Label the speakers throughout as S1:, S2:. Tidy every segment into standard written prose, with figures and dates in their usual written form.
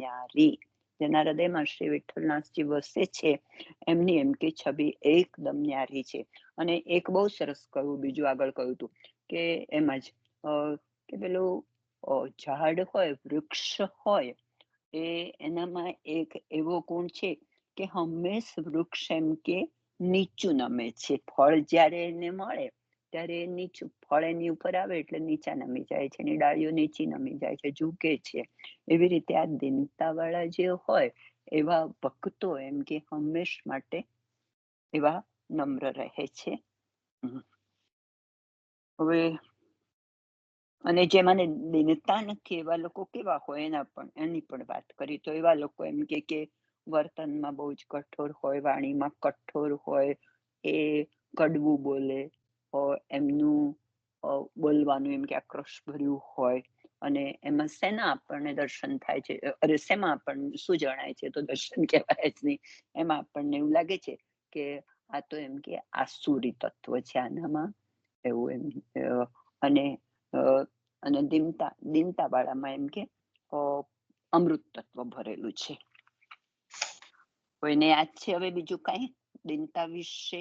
S1: ન્યારી, જેના હૃદયમાં શ્રી વિઠ્ઠલનાથજી વસે છે, એમની એમ કે છબી એકદમ ન્યારી છે. અને એક બહુ સરસ કહ્યું, બીજું આગળ કહ્યું હતું કે એમ જ કે પેલું ઝાડ હોય, વૃક્ષ હોય, એનામાં એક એવો ગુણ છે કે હંમેશ વૃક્ષ એમ કે નીચું નમે છે. ફળ જ્યારે એને મળે ત્યારે નીચું ફળ એની ઉપર આવે એટલે નીચા નમી જાય છે, એની ડાળીઓ નીચી નમી જાય છે, ઝૂકે છે. એવી રીતે આ દીનતા વાળા જે હોય એવા ભક્તો એમ કે હંમેશ માટે એવા નમ્ર રહે છે. હવે અને જેમને દીનતા નથી એવા લોકો કેવા હોય એની પણ વાત કરી. તો એવા લોકો એમ કે વર્તનમાં બહુ જ કઠોર હોય, વાણીમાં કઠોર હોય, એ કડવું બોલે, એમનું બોલવાનું એમ કે આક્રોશ ભર્યું હોય. અને એમાં શેના આપણને દર્શન થાય છે, અરે શેમાં આપણને શું જણાય છે, તો દર્શન કહેવાય જ નહીં. એમાં આપણને એવું લાગે છે કે આ તો એમ કે આસુરી તત્વ છે આનામાં, એવું એમ. અને દીનતા વાળામાં એમ કે અમૃત તત્વ ભરેલું છે. કોઈને યાદ છે હવે બીજું કઈ દીનતા વિશે?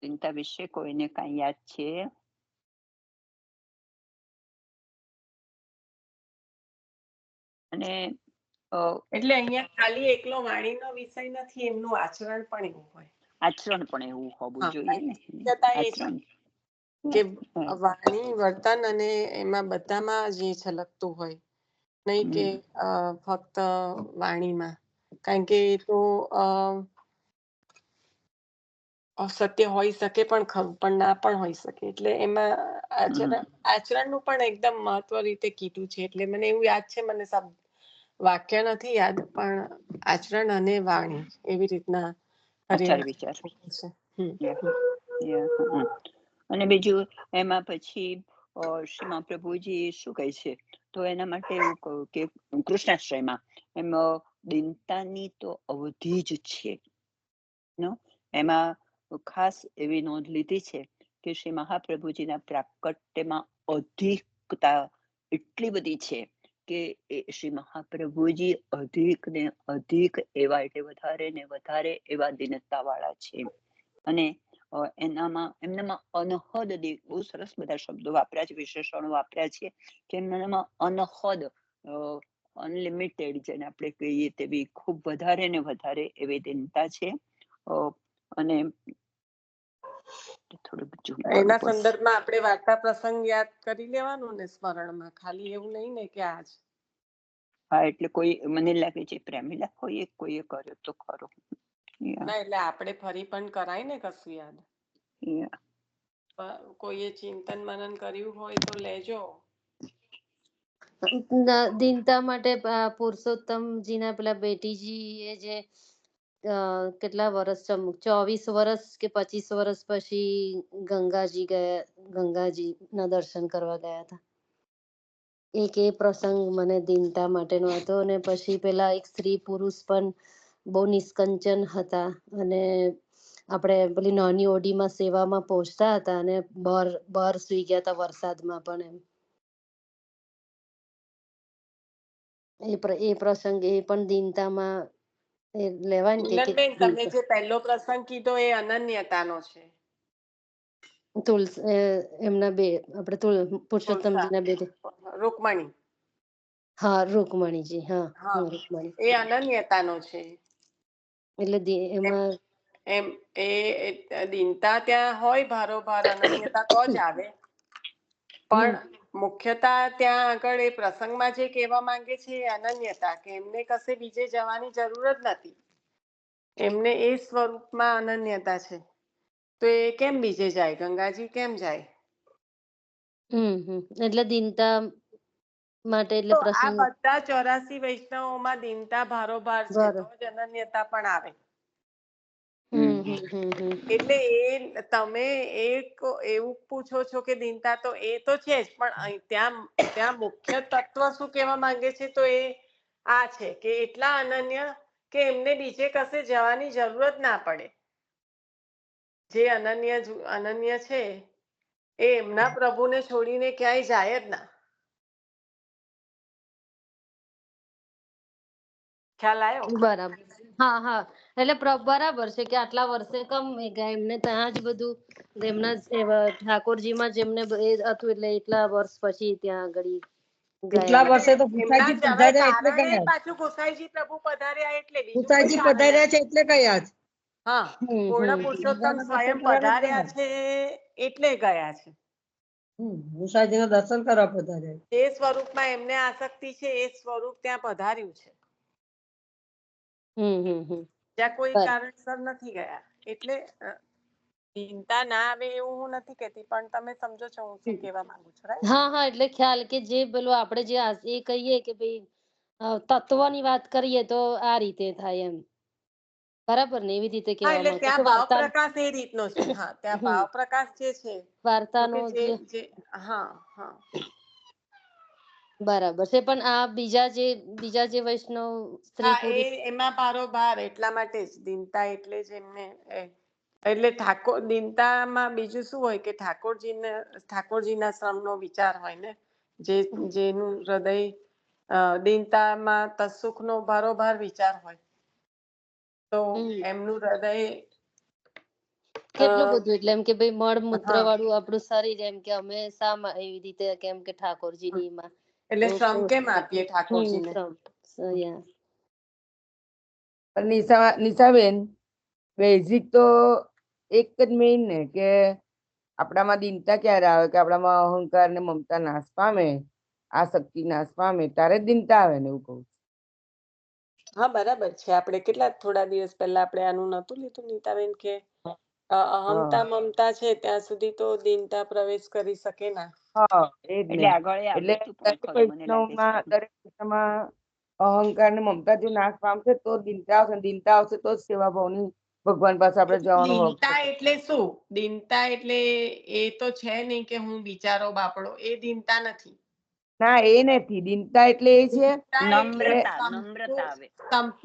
S1: દીનતા વિશે કોઈને કઈ યાદ છે? અને
S2: એટલે અહીંયા ખાલી એકલો વાણીનો વિષય નથી, એમનું આચરણ પણ એવું હોય.
S1: આચરણ પણ એવું હોવું જોઈએ ને. આચરણ
S2: કે વાણી, વર્તન અને એમાં બધામાં જે છલકતું હોય, નહીં કે ફક્ત વાણીમાં. કારણ કે એ તો અસત્ય હોઈ શકે પણ ખરું, પણ ના પણ હોઈ શકે. એટલે એમાં આચરણનું પણ એકદમ મહત્વ રીતે કીધું છે. એટલે મને એવું યાદ છે, મને વાક્ય નથી યાદ, પણ આચરણ અને વાણી એવી રીતના
S1: વિચાર. અને બીજું એમાં પછી શ્રીમા પ્રભુજી શું કહે છે, તો એના માટે એવું કહ્યું કે કૃષ્ણાશ્રયમાં એમ દીનતાની તો અવધિ જ છે. એમાં ખાસ એવી નોંધ લીધી છે કે શ્રી મહાપ્રભુજીના પ્રાકટ્યમાં અધિકતા એટલી બધી છે કે શ્રી મહાપ્રભુજી અધિક ને અધિક એવા, એટલે વધારે ને વધારે એવા દીનતા વાળા છે. અને એમનામાં અનહદ, બહુ સરસ બધા શબ્દો વાપર્યા છે, વિશેષણો વાપર્યા છે કે એમનામાં અનહદ, અનલિમિટેડ, જેને આપણે કહીએ તેવી ખૂબ વધારે ને વધારે એવી દીનતા છે. અને
S2: એના સંદર્ભમાં આપણે વાર્તા પ્રસંગ યાદ કરી લેવાનું ને સ્મરણમાં, ખાલી એવું નહીં ને કે આજ.
S1: હા, એટલે કોઈ મને લાગે છે પ્રેમીલા કોઈએ કર્યો તો ખરો.
S2: ના, એટલે આપણે ફરી પણ કરાય ને કશું યાદ. કોઈએ ચિંતન મનન કર્યું હોય તો લેજો.
S3: દીનતા માટે પુરુષોત્તમજીના પેલા બેટીજી એ જે કેટલા વર્ષ, 24 વર્ષ કે 25 વર્ષ પછી ગંગાજી ના દર્શન કરવા ગયા હતા. એક એ પ્રસંગ મને દીનતા માટેનો હતો. અને પછી પેલા એક સ્ત્રી પુરુષ પણ બહુ નિષ્કંચન હતા, અને આપણે પેલી નાની ઓડીમાં સેવામાં પહોંચતા હતા, અને બહાર સુઈ ગયા હતા વરસાદમાં પણ. એ પ્રસંગે એ પણ દીનતામાં લેવાય ને કે
S2: તમે જે પહેલો પ્રસંગ કીધો એ અનન્યતાનો છે.
S3: એમના બે આપણે પુરુષોત્તમજીના બે,
S2: રૂકમણી.
S3: હા, રૂકમણીજી. હા, રૂકમણી
S2: એ અનન્યતાનો છે.
S3: એટલે એમાં
S2: એમ એ દીનતા ત્યાં હોય ભારોભાર, અનન્યતા તો જ આવે. પણ મુખ્યતા ત્યાં આગળ એ પ્રસંગમાં જે કહેવા માંગે છે એ અનન્યતા, કે એમને કશે બીજે જવાની જરૂર જ નથી, એમને એ સ્વરૂપમાં અનન્યતા છે. તો એ કેમ બીજે જાય? ગંગાજી કેમ જાય?
S3: એટલે દીનતા માટે, એટલે પ્રસંગ
S2: આ બધા 84 વૈષ્ણવોમાં દીનતા ભારોભાર છે, તો જ અનન્યતા પણ આવે. એટલે એ તમે એવું પૂછો છો કે દીનતા તો એ તો છે જ, પણ ત્યાં મુખ્ય તત્વ શું કહેવા માંગે છે, તો એ આ છે કે એટલા અનન્ય કે એમને બીજે કશે જવાની જરૂરત ના પડે. જે અનન્ય છે એ એમના પ્રભુને છોડીને ક્યાંય જાય જ ના. ખ્યાલ આવ્યો?
S3: બરાબર. હા હા, એટલે બરાબર છે કે આટલા વર્ષે કમ એ ગયા એમને ત્યાં જ બધું એમના ઠાકોરજીમાં જેમને એ હતું એટલે એટલા વર્ષ પછી ત્યાં આગળ
S4: એટલા
S3: ગયા.
S4: વર્ષે તો
S2: એમના
S4: ગુસાઈજી
S2: જ હવે
S4: પધાર્યા એટલે
S2: કારણે
S4: ગયા.
S2: પાછું ગોસાઈજી પ્રભુ પધાર્યા એટલે બીજું કોઈ
S4: ગુસાઈજી
S2: કારણ
S4: પધાર્યા
S2: નથી.
S4: છે એટલે ગયા જ.
S2: હા, પૂર્ણ પુરુષોત્તમ
S4: ગુસાઈના
S2: સ્વયં
S4: દર્શન કરવા જ
S2: પધાર્યા
S4: ગયા.
S2: છે એટલે ગયા છે.
S4: ગુસાઈજીના દર્શન કરવા પધાર્યા.
S2: જે સ્વરૂપમાં એમને આસક્તિ છે એ સ્વરૂપ ત્યાં પધાર્યું છે, જ્યાં કોઈ કારણસર નથી ગયા. એટલે ચિંતા ના આવે એવું હું નથી કહેતી, પણ તમે સમજો છો હું શું કહેવા માંગુ છું, રાઈટ?
S3: હા હા, એટલે ખ્યાલ કે જે પેલું આપણે જે એ કહીએ કે ભાઈ તત્વની વાત કરીએ તો આ રીતે થાય એમ, બરાબર ને? એવી રીતે
S2: હા,
S3: કહેવા
S2: એટલે
S3: માંગુ
S2: ત્યાં
S3: કે
S2: ભાવ
S3: વાર્તા
S2: પ્રકાશ એ રીતનો છે. હા, ત્યાં ભાવ પ્રકાશ જે છે તો
S3: વાર્તાનો
S2: કે
S3: જે
S2: જે હા હા
S3: બરાબર છે. પણ આ બીજા જે વૈષ્ણવ સ્ત્રી
S2: હા,
S3: પુરુષ
S2: એમાં બારોબાર એટલા માટે જ દીનતા એટલે જ એમને એટલે ઠાકોર દીનતામાં બીજું શું હોય કે ઠાકોરજીના શ્રમનો વિચાર હોય ને, જેનું હૃદય દીનતામાં તત્સુખનો બારોબાર વિચાર હોય તો એમનું હૃદય
S3: કેટલું બધું, એટલે એમ કે ભાઈ મળ મૂત્ર
S2: હા,
S3: વાળું આપણું શરીર, એમ કે અમે શા એવી રીતે કેમ કે ઠાકોરજીની માં
S2: એટલે શ્રમ કેમ આપીએ ઠાકોરજીને?
S3: શ્રમ
S5: નિશાબેન, બેઝિક તો એક જ મેઇન ને કે આપણામાં દીનતા ક્યારે આવે કે આપણામાં અહંકાર ને મમતા નાશ પામે, આ શક્તિ નાશ પામે ત્યારે જ દીનતા આવે ને, એવું કહું.
S2: હા, બરાબર છે. આપણે થોડા દિવસ પહેલા આપણે આનું નતું લીધું નીતાબેન કે અહમતા મમતા છે ત્યાં સુધી તો દીનતા પ્રવેશ કરી શકે ના.
S5: હા, એ જ ને.
S1: એટલે આગળ એ
S5: એટલે
S1: આવ્યું હતું પણ
S5: દરેક
S1: ખરું મને લાગે છે.
S5: દરેક વૈષ્ણવમાં અહંકાર ને મમતા જો નાશ પામશે તો દીનતા આવશે, દીનતા આવશે તો જ સેવા ભાવની ભગવાન પાસે આપણે જવાનું હક
S2: દીનતા
S5: છે.
S2: એટલે શું? દીનતા એટલે એ તો છે નહીં કે હું બિચારો બાપડો, એ દીનતા નથી.
S5: ના, એ નથી દીનતા. એટલે એ છે કે
S1: નમ્રતા આવે.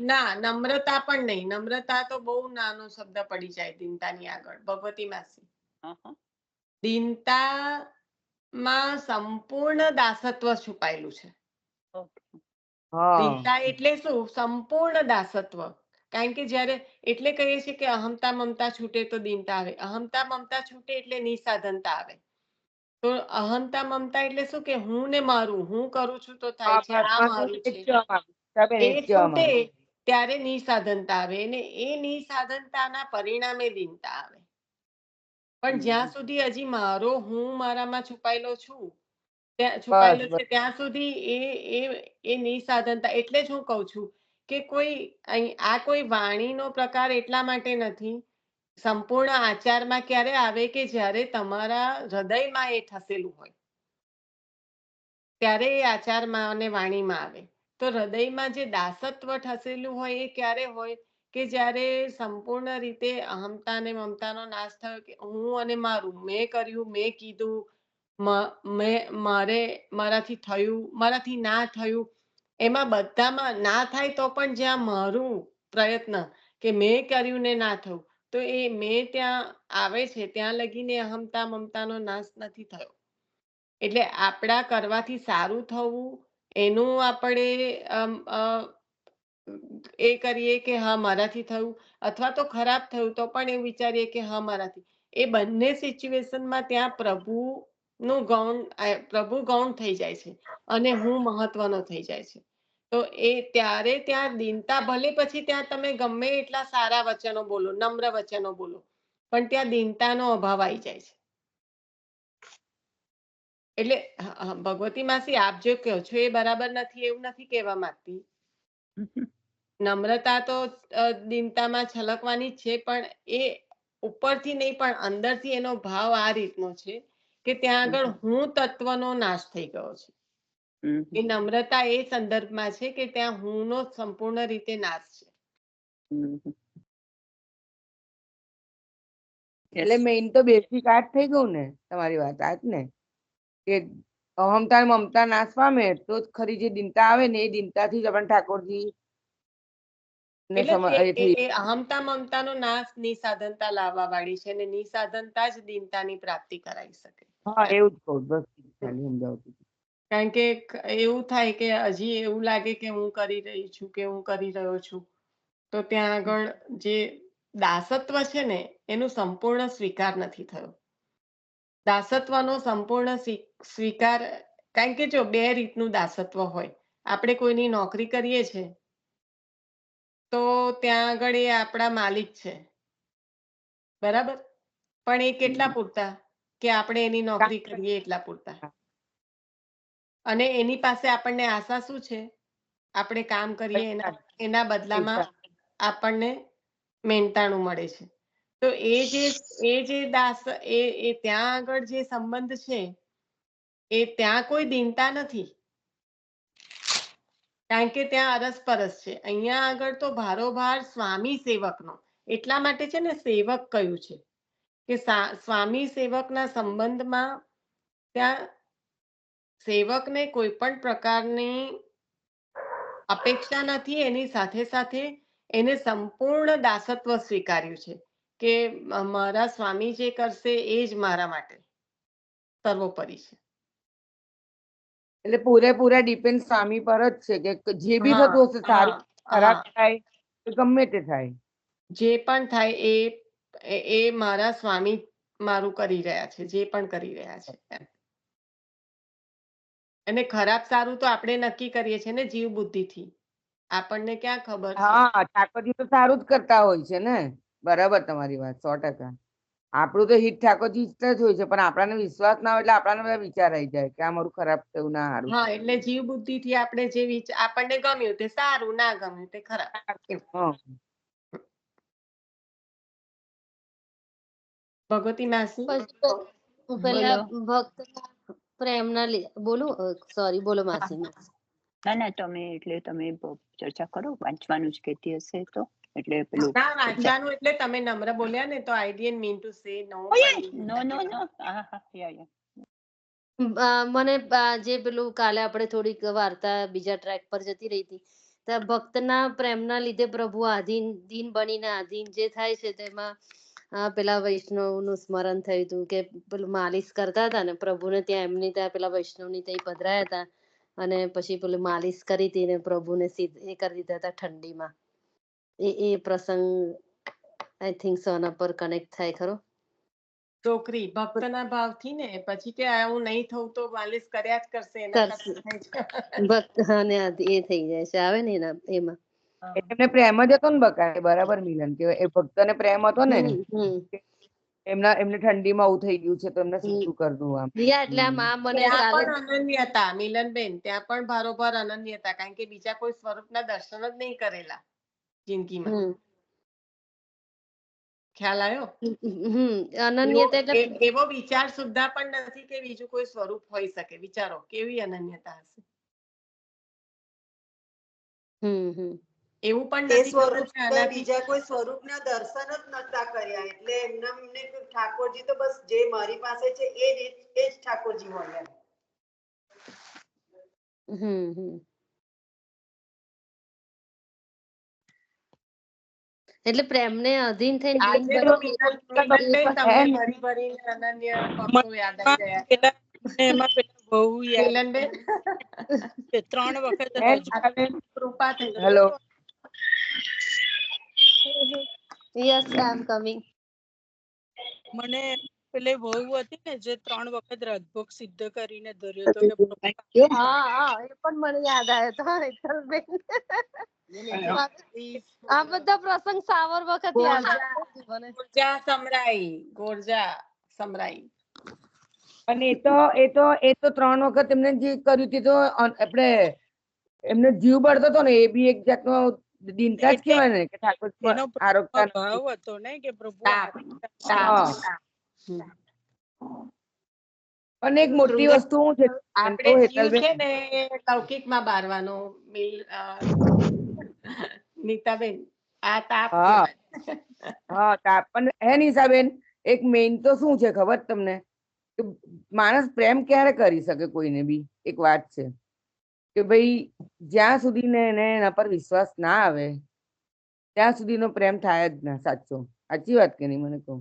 S2: ના, નમ્રતા પણ નહીં. નમ્રતા તો બહુ નાનો શબ્દ પડી જાય દીનતાની આગળ. ભગવતી માસી, દીનતામાં સંપૂર્ણ દાસત્વ છુપાયેલું છે. દીનતા એટલે શું? સંપૂર્ણ દાસત્વ. કારણ કે જ્યારે એટલે કહીએ છીએ કે અહમતા મમતા છૂટે તો દીનતા આવે. અહમતા મમતા છૂટે એટલે નિસાધનતા આવે. તો અહમતા મમતા એટલે શું કે હું ને મારું, હું કરું છું તો થાય છે, આ મારું છે, એ છૂટે ત્યારે નિસાધનતા આવે અને એ નિસાધનતાના પરિણામે દીનતા આવે. પણ જ્યાં સુધી હજી મારો હું મારામાં છુપાયેલો છું, ત્યાં સુધી એ નિસાધનતા. એટલે જ હું કહું છું કે કોઈ વાણીનો પ્રકાર એટલા માટે નથી. સંપૂર્ણ આચારમાં ક્યારે આવે કે જ્યારે તમારા હૃદયમાં એ ઠસેલું હોય ત્યારે એ આચારમાં અને વાણીમાં આવે. તો હૃદયમાં જે દાસત્વ ઠસેલું હોય એ ક્યારે હોય કે જ્યારે સંપૂર્ણ રીતે અહમતા અને મમતાનો નાશ થયો કે હું અને મારું, મેં કર્યું, મેં કીધું, મારાથી થયું, મારાથી ના થયું, એમાં બધામાં ના થાય તો પણ જ્યાં મારું પ્રયત્ન કે મેં કર્યું ને ના થયું, તો એ મેં ત્યાં આવે છે ત્યાં લગીને અહમતા મમતાનો નાશ નથી થયો. એટલે આપણા કરવાથી સારું થવું એનું આપણે એ કરીએ કે હા મારાથી થયું, અથવા તો ખરાબ થયું તો પણ એવું વિચારીએ કે હા મારાથી. એ બંને સિચ્યુએશનમાં ત્યાં પ્રભુ ગૌણ થઈ જાય છે અને હું મહત્વનો થઈ જાય છે. તો એ ત્યારે ત્યાં દીનતા, ભલે પછી ત્યાં તમે ગમે એટલા સારા વચનો બોલો, નમ્ર વચનો બોલો, પણ ત્યાં દીનતાનો અભાવ આવી જાય છે. એટલે ભગવતી માસી, આપ જે કહો છો એ બરાબર નથી એવું નથી કહેવા માંગતી. નમ્રતા તો દીનતામાં છલકવાની જ છે, પણ એ ઉપરથી નહીં પણ અંદરથી એનો ભાવ આ રીતનો છે કે ત્યાં આગળ હું તત્વનો નાશ થઈ ગયો છે. એ નમ્રતા એ સંદર્ભમાં છે કે ત્યાં હું નો સંપૂર્ણ રીતે નાશ છે.
S5: એટલે મેઇન તો બેસિક આ જ થઈ ગયું ને, તમારી વાત આ જ ને કે અહમતા મમતા નાશ પામે તો જ ખરી જે દીનતા આવે ને, એ દીનતાથી જ આપણે ઠાકોરજી ને
S2: એટલે એ અહમતા મમતાનો નાશ નિસાધનતા લાવવા વાળી છે અને નિસાધનતા જ દીનતાની પ્રાપ્તિ કરાવી શકે.
S5: હા, એવું જ કહું, બસ ખાલી સમજાવતી.
S2: કારણ કે એવું થાય કે હજી એવું લાગે કે હું કરી રહી છું કે હું કરી રહ્યો છું, તો ત્યાં આગળ જે દાસત્વ છે ને એનું સંપૂર્ણ સ્વીકાર નથી થયો. દાસત્વનો સંપૂર્ણ સ્વીકાર, કારણ કે જો બે રીતનું દાસત્વ હોય. આપણે કોઈની નોકરી કરીએ છીએ તો ત્યાં આગળ એ આપણા માલિક છે, બરાબર, પણ એ કેટલા પૂરતા કે આપણે એની નોકરી કરીએ એટલા પૂરતા, અને એની પાસે આપણને આશા શું છે, આપણે કામ કરીએ એના બદલામાં આપણને મહેનતાણું મળે છે. તો એ જે દાસ એ ત્યાં આગળ જે સંબંધ છે એ ત્યાં કોઈ દીનતા નથી, કારણ કે ત્યાં અરસપરસ છે. અહીંયા આગળ તો ભારોભાર સ્વામી સેવકનો, એટલા માટે છે ને સેવક કહ્યું છે કે સ્વામી સેવકના સંબંધમાં ત્યાં સેવકને કોઈ પણ પ્રકારની અપેક્ષા નથી, એની સાથે સાથે એને સંપૂર્ણ દાસત્વ સ્વીકાર્યું છે કે મારા સ્વામી જે કરશે એ જ મારા માટે સર્વોપરી છે.
S5: એટલે પૂરેપૂરા ડિપેન્ડ સ્વામી પર જ છે કે જે બી થતું હશે, સારું ખરાબ થાય કે ગમે તે થાય,
S2: જે પણ થાય એ મારા સ્વામી મારું કરી રહ્યા છે, જે પણ કરી રહ્યા છે. અને ખરાબ સારું તો આપણે નક્કી કરીએ છીએ ને જીવ બુદ્ધિથી, આપણને ક્યાં ખબર છે.
S5: હા ઠાકોરજી તો સારું જ કરતા હોય છે ને, બરાબર તમારી વાત 100%. આપણું તો હિત ઠાકોરજી જ હોય છે, પણ આપણાને વિશ્વાસ ના હોય એટલે આપણાને બધા વિચાર આવી જાય કે આ મારું ખરાબ થયું ના સારું.
S2: હા, એટલે જીવ બુદ્ધિથી આપણે જે આપણને ગમ્યું તે સારું, ના ગમ્યું તે ખરાબ. ભગવતી માસી
S3: પછી પેલા ભક્ત પ્રેમના બોલું, સોરી, બોલો માસી.
S1: ના તમે એટલે તમે ચર્ચા કરો, વાંચવાનું જ કહેતી હશે તો, એટલે પેલું
S2: ના વાંચવાનું એટલે તમે નમ્ર બોલ્યા ને તો આઈ ડિડન્ટ મીન ટુ સે નો.
S1: નો હા યા
S3: મને જે પેલું કાલે આપણે થોડીક વાર્તા બીજા ટ્રેક પર જતી રહી હતી, ત્યાં ભક્તના પ્રેમના લીધે પ્રભુ આધીન દીન બનીને આધીન જે થાય છે તેમાં પેલા વૈષ્ણવનું સ્મરણ થયું હતું કે પેલું માલિશ કરતા હતા ને પ્રભુને ત્યાં, એમની ત્યાં પેલા વૈષ્ણવની ત્યાં પધરાયા હતા અને પછી પેલું માલિશ કરી હતી ને પ્રભુને એ કરી દીધા હતા ઠંડીમાં. એ પ્રસંગ આઈ થિંક સોના પર કનેક્ટ થાય ખરો.
S2: છોકરી ભક્તના ભાવથી ને પછી કે હું નહીં થવું તો માલિશ કર્યા જ કરશે,
S3: ભક્ત અને એ થઈ જાય છે, આવે ને એમાં
S5: એમને પ્રેમ જ હતો ને બકાય, બરાબર મિલન કે એ ભક્તને પ્રેમ હતો ને, એમને ઠંડીમાં આવું થઈ ગયું છે તો એમને શું કરવું આમ.
S3: એટલે આ મને
S2: ત્યાં પણ અનન્યતા મિલનબેન, ત્યાં પણ ભારોભાર અનન્યતા, કારણ કે બીજા કોઈ સ્વરૂપના દર્શન જ નહીં કરેલા જિંદગીમાં. ખ્યાલ આવ્યો?
S3: અનન્યતા એટલે
S2: એવો વિચાર સુદ્ધા પણ નથી કે બીજું કોઈ સ્વરૂપ હોઈ શકે. વિચારો કેવી અનન્યતા હશે. એવું પણ નથી સ્વરૂપ બીજા કોઈ સ્વરૂપના દર્શન જ નતા કર્યા, એટલે એમને ઠાકોરજી તો બસ જે મારી પાસે છે એ જ ઠાકોરજી હોય.
S3: એટલે પ્રેમને અધીન થઈને
S2: આજે તો મિલનબેન તમને ભરી ભરીને અનન્ય ભક્તો યાદ આવી ગયા.
S6: એમાં પેલા બહુ યાદ
S2: મિલનબેન
S6: 3 વખત
S2: કૃપા થઈ.
S5: Hello,
S3: yes I am coming.
S6: મને પેલે બહુ હતી ને જે 3 વખત રાજભોગ સિદ્ધ કરીને ધર્યો તો કે
S3: હા એ પણ મને યાદ આવ્યો તો હેતલબેન. આ બધા પ્રસંગ સાવર વખત યાદ આવે.
S2: ગોરજા સમરાઈ.
S5: અને એ તો 3 વખત એમને જે કર્યું તે તો આપણે એમને જીવ બળતો હતો ને, એ બી એક જાતનો દીનતા જ કહેવાય ને કે ઠાકોર આરોગતા
S6: ભાવ હતો ને કે પ્રભુ
S5: અને એક મોટી વસ્તુ શું છે
S2: આપણે જીવ છે ને લૌકિકમાં બારવાનો નીતાબેન, આ તાપ
S5: તાપ. પણ હે નિશાબેન, એક મેઇન તો શું છે ખબર તમને, કે માણસ પ્રેમ ક્યારે કરી શકે કોઈને બી, એક વાત છે કે ભાઈ જ્યાં સુધી ને એને એના પર વિશ્વાસ ના આવે ત્યાં સુધીનો પ્રેમ થાય જ ના સાચો. સાચી વાત કે નહીં? મને કહું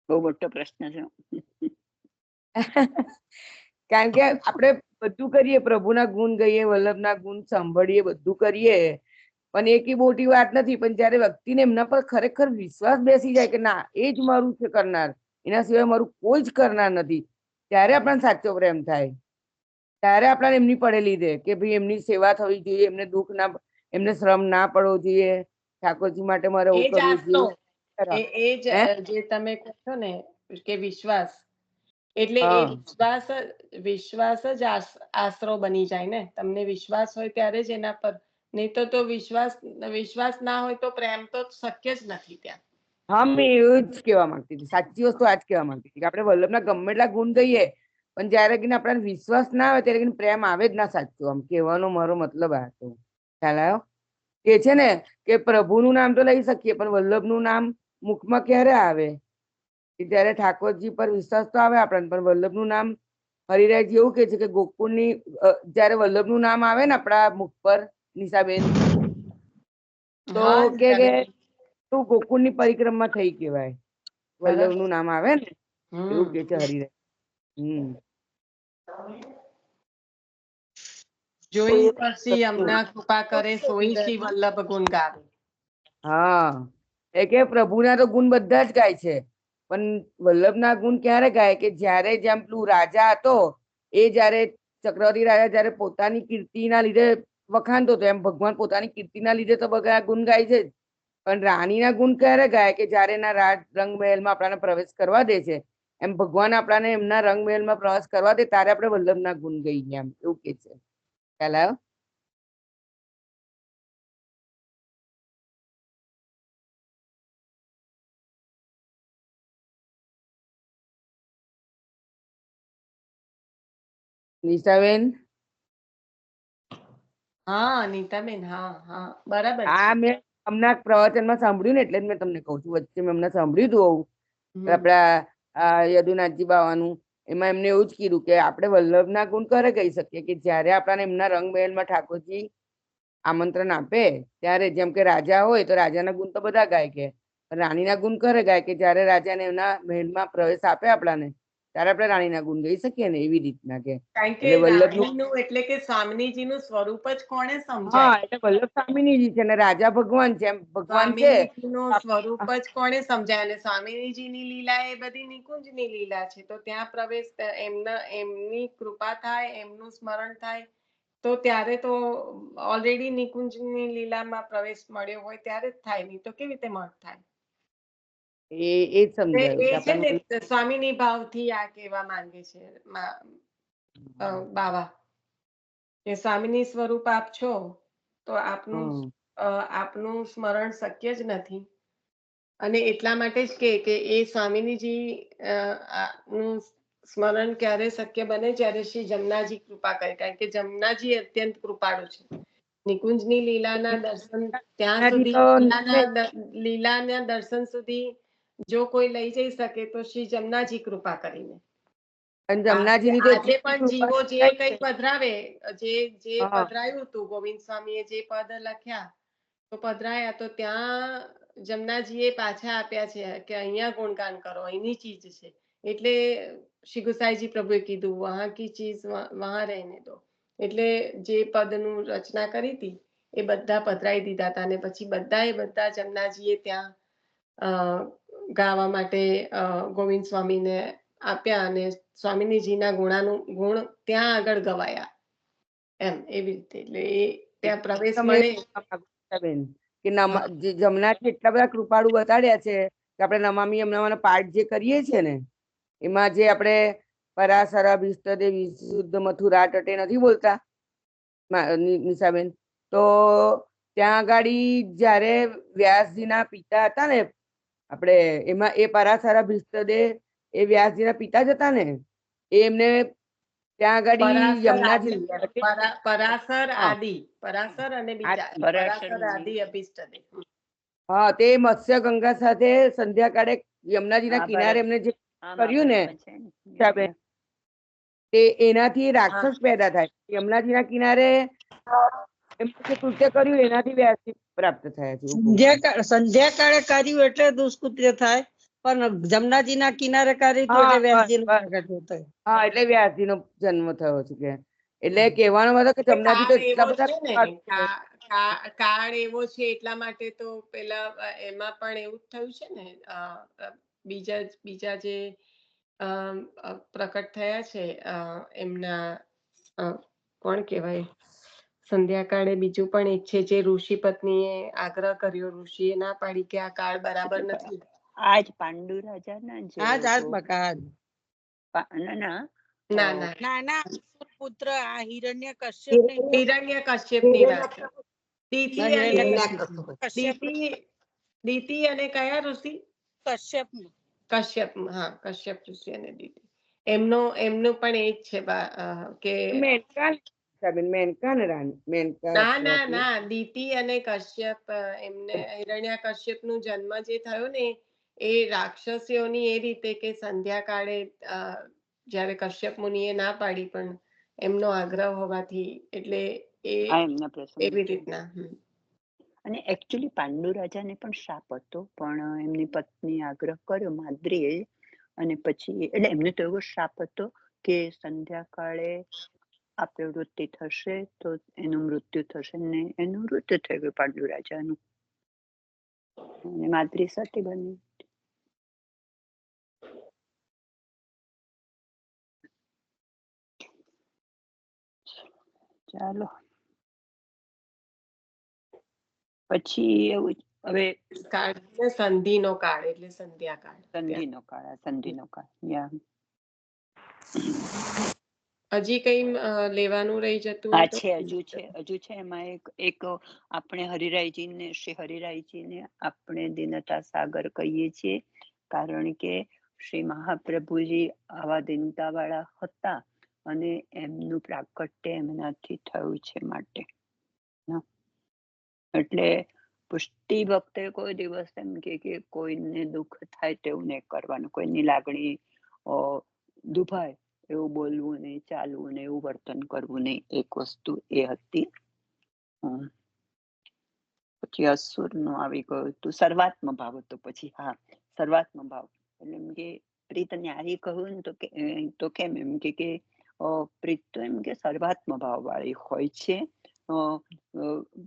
S1: બહુ મોટો પ્રશ્ન છે.
S5: કારણ કે આપણે બધું કરીએ, પ્રભુના ગુણ ગઈએ, વલ્લભના ગુણ સાંભળીએ, બધું કરીએ, પણ એક મોટી વાત નથી. પણ જયારે વ્યક્તિને એમના પર ખરેખર વિશ્વાસ બેસી જાય કે ના એ જ મારું છે કરનાર, એના સિવાય મારું કોઈ જ કરનાર નથી, ત્યારે આપણને સાચો પ્રેમ થાય. ત્યારે આપણને એમની પડેલી દે કે ભાઈ એમની સેવા થવી જોઈએ, એમને દુઃખ ના, એમને શ્રમ ના પડવો જોઈએ, ઠાકોરજી માટે મારે
S2: એ
S5: એવું
S2: જ
S5: કરવું
S2: આશરો,
S5: જોઈએ.
S2: એ જ
S5: હે?
S2: જે તમે કહો છો ને કે વિશ્વાસ, એટલે એ
S5: હા
S2: વિશ્વાસ જ આશરો બની જાય ને. તમને વિશ્વાસ હોય ત્યારે જ એના પર, નહીં તો વિશ્વાસ ના હોય તો પ્રેમ તો શક્ય જ નથી ત્યાં.
S5: હા, મેં એવું જ કહેવા માંગતી હતી, સાચી વસ્તુ આ જ કહેવા માંગતી હતી કે આપણે વલ્લભના ગમે એટલા ગુણ ગઈએ, પણ જયારે કીને આપણને વિશ્વાસ ના આવે ત્યારે કીને પ્રેમ આવે જ ના સાચું. આમ કહેવાનો મારો મતલબ આ હતો. ખ્યાલ આવ્યો? કે છે ને કે પ્રભુનું નામ તો લઈ શકીએ, પણ વલ્લભનું નામ મુખમાં ક્યારે આવે? કે જ્યારે ઠાકોરજી પર વિશ્વાસ તો આવે આપણને, પણ વલ્લભનું નામ, હરિરાયજી એવું કે છે કે ગોકુળની જયારે વલ્લભનું નામ આવે ને આપણા મુખ પર, નિશાબેન, તો
S2: હા
S5: કે
S2: નિતાબેન,
S5: તું ગોકુળની પરિક્રમા થઈ કહેવાય.
S2: સરસ.
S5: વલ્લભનું નામ આવે ને એવું કે છે
S2: હમ
S5: હરિરાય.
S2: જોઈ પરસી અમના કૃપા કરે, સોઈ શી વલ્લભ ગુણ ગાવે.
S5: હા, એ કે પ્રભુના તો ગુણ બધા જ ગાય છે, પણ વલ્લભના ગુણ ક્યારે ગાય? કે જ્યારે જેમ પેલું રાજા હતો એ જ્યારે ચક્રવર્તી રાજા જ્યારે પોતાની કીર્તિના લીધે વખાણતો હતો, એમ ભગવાન પોતાની કીર્તિના લીધે તો બધા ગુણ ગાય છે જ, પણ રાણીના ગુણ ક્યારે ગાય? કે જ્યારે એના રાજ રંગમહેલમાં આપણાને પ્રવેશ કરવા દે છે, એમ ભગવાન આપણાને એમના રંગમહેલમાં પ્રવેશ કરવા દે ત્યારે આપણે વલ્લભના ગુણ ગઈએ, એમ એવું કે છે. ખ્યાલ આવ્યો? નિશાબેન?
S2: હા નીતાબેન, હા હા બરાબર છે.
S5: આ મેં હમણાં પ્રવચનમાં સાંભળ્યું ને એટલે જ મેં તમને કહું છું. વચ્ચે મેં હમણાં સાંભળ્યું હતું આવું,
S2: હમ
S5: આપડા યદુનાથજી બાવાનું, એમાં એમને એવું જ કીધું કે આપણે વલ્લભના ગુણ કરે કહી શકીએ કે જ્યારે આપણાને એમના રંગમહેલમાં ઠાકોરજી આમંત્રણ આપે ત્યારે, જેમ કે રાજા હોય તો રાજાના ગુણ તો બધા ગાય, કે રાણીના ગુણ કરે ગાય કે જ્યારે રાજાને એમના મહેલમાં પ્રવેશ આપે આપણાને ત્યારે આપણે રાણીના ગુણ ગાઈ શકીએ ને, એવી રીતના કે
S2: કારણ કે
S5: એટલે વલ્લભનું,
S2: રાણીનું એટલે કે સ્વામિનીજીનું સ્વરૂપ જ કોણે
S5: હા,
S2: સમજાય?
S5: એટલે વલ્લભ સ્વામિનીજી છે ને રાજા ભગવાન છે, એમ ભગવાન છે.
S2: સ્વામિનીજીનું સ્વરૂપ જ કોણે સમજાય? અને સ્વામિનીજીની લીલા એ બધી નિકુંજની લીલા છે, તો ત્યાં પ્રવેશ એમની કૃપા થાય, એમનું સ્મરણ થાય, તો ત્યારે તો ઓલરેડી નિકુંજની લીલામાં પ્રવેશ મળ્યો હોય ત્યારે જ થાય, નહીં તો કેવી રીતે મત થાય?
S5: એ જ સમજાયું
S2: એ
S5: કે
S2: છે
S5: આપણે
S2: ને સ્વામિની ભાવથી આ કહેવા માંગે છે બાવા, કે સ્વામિની સ્વરૂપ આપ છો, તો આપનું સ્મરણ શક્ય જ નથી. અને એટલા માટે જ કે એ સ્વામિનીજી નું સ્મરણ ક્યારે શક્ય બને? જ્યારે શ્રી જમનાજી કૃપા કરે, કારણ કે જમનાજી અત્યંત કૃપાળુ છે. નિકુંજની લીલાના દર્શન ત્યાં
S5: એનાથી
S2: સુધી,
S5: તો
S2: લીલાના દર્શન સુધી જો કોઈ લઈ જઈ શકે તો શ્રી જમનાજી કૃપા કરીને.
S5: જમનાજીની તો
S2: આજે
S5: એટલી
S2: પણ
S5: કૃપા
S2: જીવો જે
S5: થાય
S2: કઈ
S5: છે.
S2: પધરાવે, જે
S5: હા
S2: પધરાયું હતું, ગોવિંદ સ્વામીએ જે પદ લખ્યા તો પધરાયા, તો ત્યાં જમનાજીએ પાછા આપ્યા છે કે અહીંયા ગુણગાન કરો, અહીંની ચીજ છે. એટલે શ્રી ગુસાઈજી પ્રભુએ કીધું વહાં કી ચીજ વહાં રહેને દો, એટલે જે પદનું રચના કરી હતી એ બધા પધરાઈ દીધા હતા, અને પછી બધા જમનાજીએ ત્યાં ગાવા માટે ગોવિંદ સ્વામીને આપ્યા, અને સ્વામિનીજીના ગુણ ત્યાં આગળ ગવાયા, એમ એવી રીતે. એટલે એ ત્યાં પ્રવેશ
S5: તમે
S2: મળે.
S5: બેન કે જમનાજી એટલા બધા કૃપાળુ બતાડ્યા છે કે આપણે નમામી અમનાવાનો પાઠ જે કરીએ છીએ ને, એમાં જે આપણે પરાસરા ભીષ્ટ દેવી શુદ્ધ મથુરા તટે નથી બોલતા નિશાબેન, તો ત્યાં આગાડી જયારે વ્યાસજીના પિતા હતા ને, આપણે એમાં એ પરાસરા ભીષ્ટદે એ વ્યાસજીના પિતા જ હતા ને, એ એમને ત્યાં આગાડી યમુનાજી
S2: પરાસર
S5: હા
S2: આદિ, પરાસર અને બીજા
S1: પરાશર
S2: પરાસર
S1: મુનિ.
S2: આદિ અભિષ્ટ દેવ.
S5: હા, તે મત્સ્ય ગંગા સાથે સંધ્યાકાળે યમુનાજીના કિનારે એમને જે કર્યું ને
S1: મહાભારતમાં છે ને.
S5: તે એનાથી
S2: હા
S5: રાક્ષસ પેદા થાય. યમુનાજીના કિનારે એમને જે કૃત્ય કર્યું એનાથી વ્યાસજી પ્રાપ્ત થયા છે.
S4: સંધ્યાકાળે કર્યું એટલે દુષ્કૃત્ય થાય. પણ જમનાજીના કિનારે કરી હતું
S5: હા,
S4: એટલે
S5: બસ,
S4: વ્યાસજી નો
S5: બસ.
S4: પ્રગટ થયો.
S5: હા, એટલે વ્યાસજીનો જન્મ થયો છે કે એટલે કહેવાનો મતલબ કે જમનાજી તો
S2: કાળ
S5: એટલા
S2: એવો
S5: બધા
S2: છે ને,
S5: કૃપાળુ છે.
S2: કાળ એવો છે એટલા માટે તો પેલા એમાં પણ એવું જ થયું છે ને. બીજા જે પ્રકટ થયા છે એમના કોણ કહેવાય, સંધ્યાકાળે બીજું પણ એક છે જે ઋષિ પત્નીએ આગ્રહ કર્યો, ઋષિએ ના પાડી કે આ કાળ બરાબર નથી.
S1: આજ પાંડુ રાજા ના જ
S4: આજ બકા
S1: ના ના
S2: ના ના
S6: નાના અસુર પુત્ર આ હિરણ્ય કશ્યપ ને
S2: હિરણ્ય કશ્યપ ની વાત છે. દિતિ અને
S6: કશ્યપ
S2: દિતિ અને કયા ઋષિ?
S6: કશ્યપ
S2: કશ્યપ. હા, કશ્યપ ઋષિ અને દિતિ. એમનું પણ એ જ છે કે
S5: મેનકા મેનકા ને રાણી મેનકા
S2: ના ના
S5: હતી.
S2: ના દિતિ અને કશ્યપ એમને હિરણ્ય કશ્યપ નું જન્મ જે થયો ને એ રાક્ષસીઓની એ રીતે કે સંધ્યાકાળે જ્યારે કશ્યપ મુનિએ ના પાડી પણ એમનો આગ્રહ હોવાથી એટલે એ
S1: એમના પ્રસંગ
S2: એવી રીતના.
S1: અને એકચ્યુઅલી પાંડુ રાજાને પણ શાપ હતો, પણ એમની પત્ની આગ્રહ કર્યો માદ્રીએ, અને પછી એટલે એમને તો એવો શાપ હતો કે સંધ્યાકાળે આ પ્રવૃત્તિ થશે તો એનું મૃત્યુ થશે, ને એનું મૃત્યુ થઈ ગયું પાંડુ રાજાનું, અને માદ્રી સતી બની. ચાલો પછી એવું હવે
S2: સંધિનો કાળ એટલે સંધ્યાકાળ.
S1: સંધિનો કાળ યા
S2: હજી કઈ લેવાનું રહી જતું
S1: હા
S2: હોય તો?
S1: હજુ છે એમાં એક આપણે હરિરાયજીને શ્રી હરિરાયજીને આપણે દીનતા સાગર કહીએ છીએ, કારણ કે શ્રી મહાપ્રભુજી આવા દીનતા વાળા હતા અને એમનું પ્રાકટ્ય એમનાથી થયું છે માટે. એટલે પુષ્ટિ વખતે કોઈ દિવસ એમ કે કોઈને દુઃખ થાય તેવું નહીં કરવાનું, કોઈની લાગણી દુભાય એવું બોલવું નહીં, ચાલવું નહીં, એવું વર્તન કરવું નહીં. એક વસ્તુ એ હતી. પછી અસુર નું આવી ગયું હતું, સર્વાત્મ ભાવ હતો. પછી હા, સર્વાત્મ ભાવ એટલે એમ કે પ્રીત ન્યારી કહ્યું ને તો કેમ એમ કે પ્રીત તો એમ કે સર્વાત્મ ભાવ વાળી હોય છે.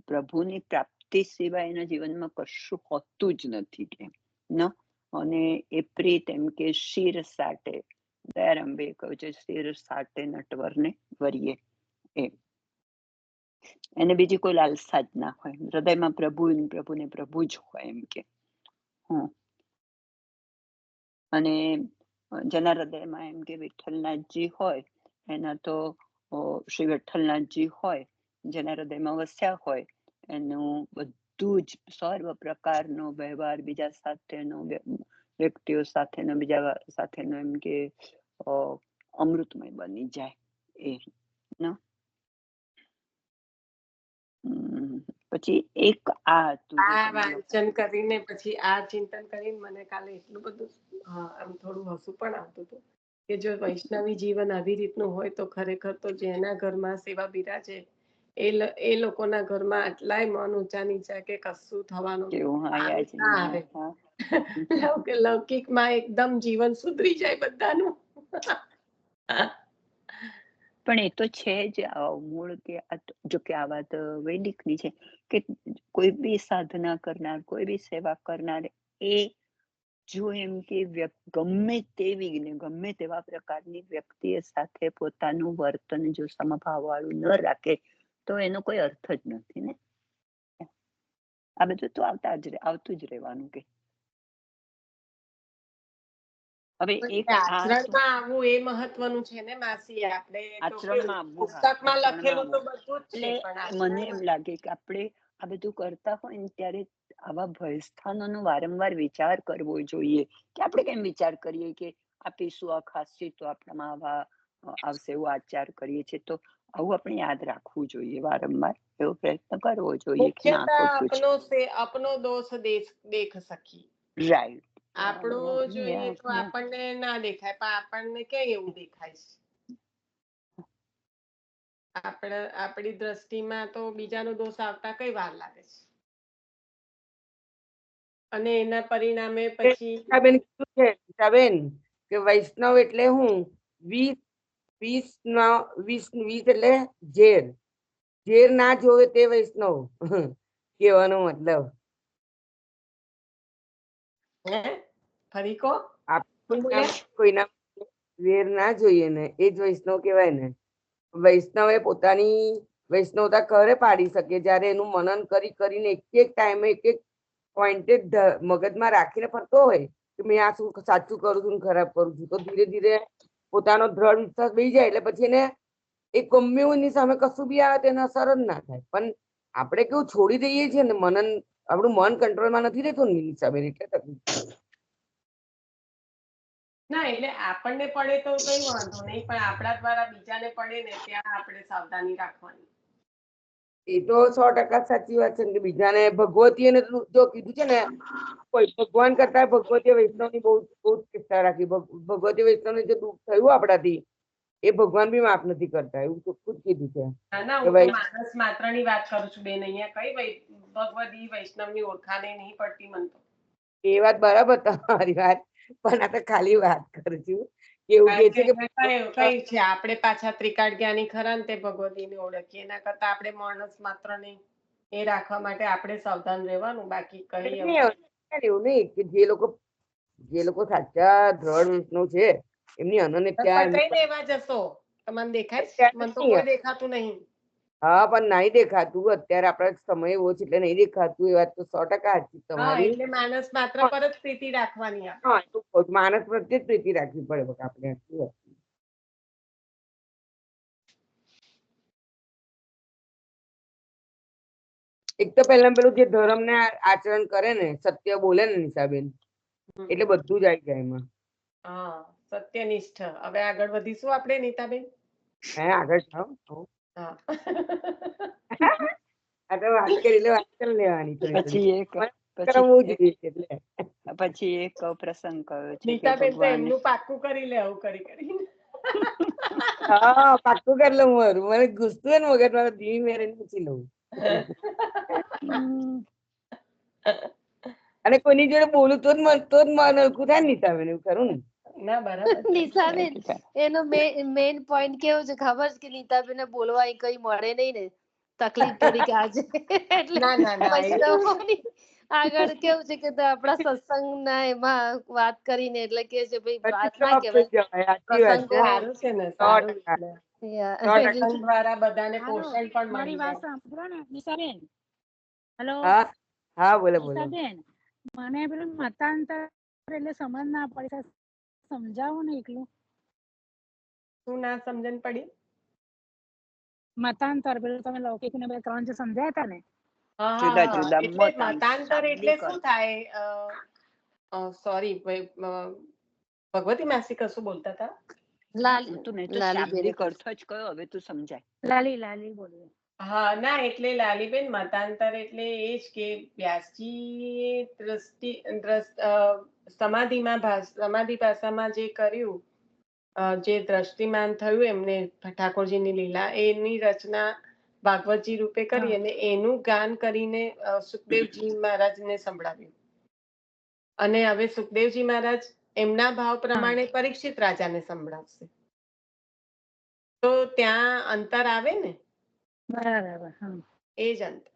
S1: પ્રભુની પ્રાપ્તિ સિવાય એના જીવનમાં કશું હોતું જ નથી કે ન. અને એ પ્રીત એમ કે શિર સાટે, દયારામબે કહ્યું છે, શિર સાટે નટવરને વરીએ. એને બીજી કોઈ લાલસા જ ના હોય, હૃદયમાં પ્રભુને પ્રભુ જ હોય એમ કે. અને જેના હૃદયમાં એમ કે વિઠ્ઠલનાથજી હોય એના તો શ્રી વિઠ્ઠલનાથજી હોય, જેના હૃદયમાં વસ્યા હોય એનું બધું જ સર્વ પ્રકારનો વ્યવહાર બીજા સાથેનો, વ્યક્તિઓ સાથેનો, બીજા સાથેનો એમ કે અમૃતમય બની જાય એ ના. પછી એક આ હતું જે
S2: આ
S1: તમે
S2: વાંચન કરીને પછી આ ચિંતન કરીને મને કાલે એટલું બધું આમ થોડું હસવું પણ આવતું હતું કે જો વૈષ્ણવી જીવન આવી રીતનું હોય તો ખરેખર તો જેના ઘરમાં સેવા બિરાજે એ લોકોના ઘરમાં આટલાય મન ઊંચા નીચા કે કશું થવાનું
S1: કેવું
S2: આવે
S1: જ
S2: ના આવે. લૌકિકમાં એકદમ જીવન સુધરી જાય બધાનું.
S1: પણ એ તો છે જ મૂળ કે જો કે આ વાત વૈદિકની છે કે કોઈ બી સાધના કરનાર, કોઈ બી સેવા કરનાર એ જો એમ કે ગમે તેવી ને ગમે તેવા પ્રકારની વ્યક્તિ સાથે પોતાનું વર્તન જો સમભાવ વાળું ન રાખે તો એનો કોઈ અર્થ જ નથી ને. આ બધું તો આવતું જ રહેવાનું કે. હવે એક
S2: આચરણમાં આવવું એ મહત્વનું છે ને માસી. આપણે તો
S1: આચરણમાં આવવું,
S2: પુસ્તકમાં
S1: આચરણમાં
S2: લખેલું તો
S1: આવવું.
S2: બધું જ છે
S1: એટલે
S2: પણ
S1: મને એમ લાગે કે આપણે આ બધું કરતા હોય ને ત્યારે આવા ભયસ્થાનોનો વારંવાર વિચાર કરવો જોઈએ. કે આપણે કેમ વિચાર કરીએ કે આપીશું આ ખાસી તો આપણામાં આવા આવશે, એવો આચાર કરીએ છીએ. તો આવું આપણે યાદ રાખવું જોઈએ વારંવાર, એવો પ્રયત્ન કરવો જોઈએ કે ના ખોટું છે.
S2: અપનો દોષ દેખ સકી.
S1: રાઈટ.
S2: આપણું જોઈએ તો આપણને ના દેખાય પણ આપણને ક્યાં એવું દેખાય છે. આપણી દ્રષ્ટિમાં તો બીજાનો દોષ આવતા કઈ વાર લાગે છે. અને એના પરિણામે પછી
S5: બેન કીધું છે ગીતાબેન કે વૈષ્ણવ એટલે હું 20 એટલે ઝેર ઝેર ના જોવે તે વૈષ્ણવ કહેવાનો મતલબ
S2: હે ફરી કો
S5: કોઈના કોઈના ઝેર ના જોઈએ ને એ જ વૈષ્ણવ કહેવાય ને. વૈષ્ણવે પોતાની વૈષ્ણવતા ઘરે પાડી શકે જ્યારે એનું મનન કરી કરીને એક ટાઈમે એક પોઈન્ટે મગજમાં રાખીને ફરતો હોય કે મેં આ શું સાચું કરું છું ને ખરાબ કરું છું તો ધીરે ધીરે પોતાનો દ્રઢ વિશ્વાસ બેસી જાય એટલે પછી એને એ ગમે એવું એની સામે કશું બી આવે તેને અસર જ ના થાય. પણ આપણે કેવું છોડી દઈએ છીએ ને મનન આપણું મન કંટ્રોલમાં નથી રહેતું ને નિશાબેન એટલે તકલીફ છે.
S2: ના એટલે આપણને પડે તો કઈ વાંધો નહીં પણ આપણા દ્વારા બીજાને પડે ને ત્યાં આપણે સાવધાની રાખવાની.
S5: એ તો 100% સાચી વાત છે કે બીજાને ભગવતીએ જો કીધું છે ને કોઈ ભગવાન કરતા ભગવતીએ વૈષ્ણવની બહુ બહુ ચિંતા રાખી. ભગવતી વૈષ્ણવને જે દુઃખ થયું આપણાથી એ ભગવાન બી માફ નથી કરતા એવું ચોખ્ખું જ કીધું છે.
S2: ના ના
S5: કે
S2: હું તો
S5: ભાઈ
S2: માનસ માત્રની વાત કરું છું બેન અહીંયા કઈ ભગવતી વૈષ્ણવની ઓળખાણે નહીં પડતી મને તો.
S5: એ વાત બરાબર તમારી વાત પણ આ તો ખાલી વાત કરું છું એવું કે છે કે
S2: કઈ છે આપણે પાછા ત્રિકાળ જ્ઞાની ખરા ને તે ભગવતીને ઓળખીએ એના કરતા આપણે માણસ માત્ર નહીં એ રાખવા માટે આપણે સાવધાન રહેવાનું બાકી કઈ
S5: એવું નહીં કે જે લોકો સાચા દ્રઢ વૈષ્ણવ છે એમની અનન્યતા
S2: કઈ લેવા જશો તમને દેખાય છે? મને તો કોઈ દેખાતું નહીં.
S5: હા પણ નહીં દેખાતું અત્યારે આપણા સમય એવો છે એટલે નહીં દેખાતું એ વાત તો 100% સાચી
S2: હા
S5: તમારી.
S2: એટલે માનસ માત્ર પર જ પ્રીતિ રાખવાની આપણે.
S5: હા તો માણસ પ્રત્યે જ પ્રીતિ રાખવી પડે બકા આપણે સાચી વાત. એક તો પહેલા પેલું જે ધર્મ ને આચરણ કરે ને સત્ય બોલે ને નિશાબેન એટલે બધું જ આવી જાય એમાં.
S2: હા સત્યનિષ્ઠ. હવે આગળ વધીશું આપણે નીતાબેન.
S5: હે આગળ જાઓ.
S2: હા
S5: આ તો વાત કરી એટલે વાત કરી લેવાની થોડી
S1: પછી
S5: થોડી.
S1: એક
S5: કરવું જોઈએ એટલે
S1: પછી એક પ્રસંગ કયો છે કે
S2: નીતાબેન તો
S1: ભગવાન
S2: એમનું પાક્કું કરી લે આવું કરી કરીને.
S5: હા પાક્કું કરી લઉં મારું મને ગુસ્સો ને મગજ મારો ધીમી મેરીને પૂછી લઉં. અને કોઈની જોડે બોલું તો જ મને હલકું થાય ને નીતાબેન એવું ખરું ને.
S2: ના બરાબર છે.
S3: નિશાબેન એનો મેઇન પોઈન્ટ કેવું છે ખબર છે કે નીતાબેન બોલવા અહીં કઈ મળે નહીં ને તકલીફ થોડીક આજે એટલે
S2: ના ના ના એ
S3: વૈષ્ણવોની આગળ કેવું છે કે આપણા સત્સંગના એમાં વાત કરીને એટલે કે છે ભાઈ વાત ના
S5: પછી તો
S3: કહેવાય
S5: સાચી વાત છે.
S3: પ્રસંગો
S2: સારું છે ને સારું
S5: 100%.
S2: એટલે
S3: એટલે
S2: સત્સંગ દ્વારા બધાને પોષણ પણ
S6: મારી
S2: મળી
S6: વાત
S2: જાય.
S6: સાંભળો ને નિશાબેન. હેલો
S5: હા હા બોલો બોલો.
S6: નિશાબેન મને પેલું મતાંતર એટલે સમજ ના પડી સમજાવો ને એકલું.
S2: શું ના સમજણ પડી?
S6: મતાંતર પેલું તમે લૌકિક ને 3 જે સમજાયા હતા ને.
S1: જુદા જુદા
S2: એટલે
S1: મત આમ
S2: મતાંતર એટલે
S1: શાબ્દિક
S2: શું
S1: અર્થ.
S2: થાય? સોરી ભગવતી માસી કશું બોલતા હતા?
S1: તું નહીં તો
S3: લાલી બેન
S1: શાબ્દિક અર્થ જ કયો હવે તું સમજાય.
S6: લાલી બોલીએ.
S2: હા ના એટલે લાલીબેન મતાંતર એટલે એ જ કે વ્યાસજી સમાધિ ભાષામાં જે કર્યું જે દ્રષ્ટિમાન થયું એમને ઠાકોરજીની લીલા એની રચના ભાગવતજી રૂપે કરી અને એનું ગાન કરીને સુખદેવજી મહારાજને સંભળાવ્યું અને હવે સુખદેવજી મહારાજ એમના ભાવ પ્રમાણે પરીક્ષિત રાજાને સંભળાવશે તો ત્યાં અંતર આવે ને.
S6: બરાબર. હા
S2: એ જ અંતર.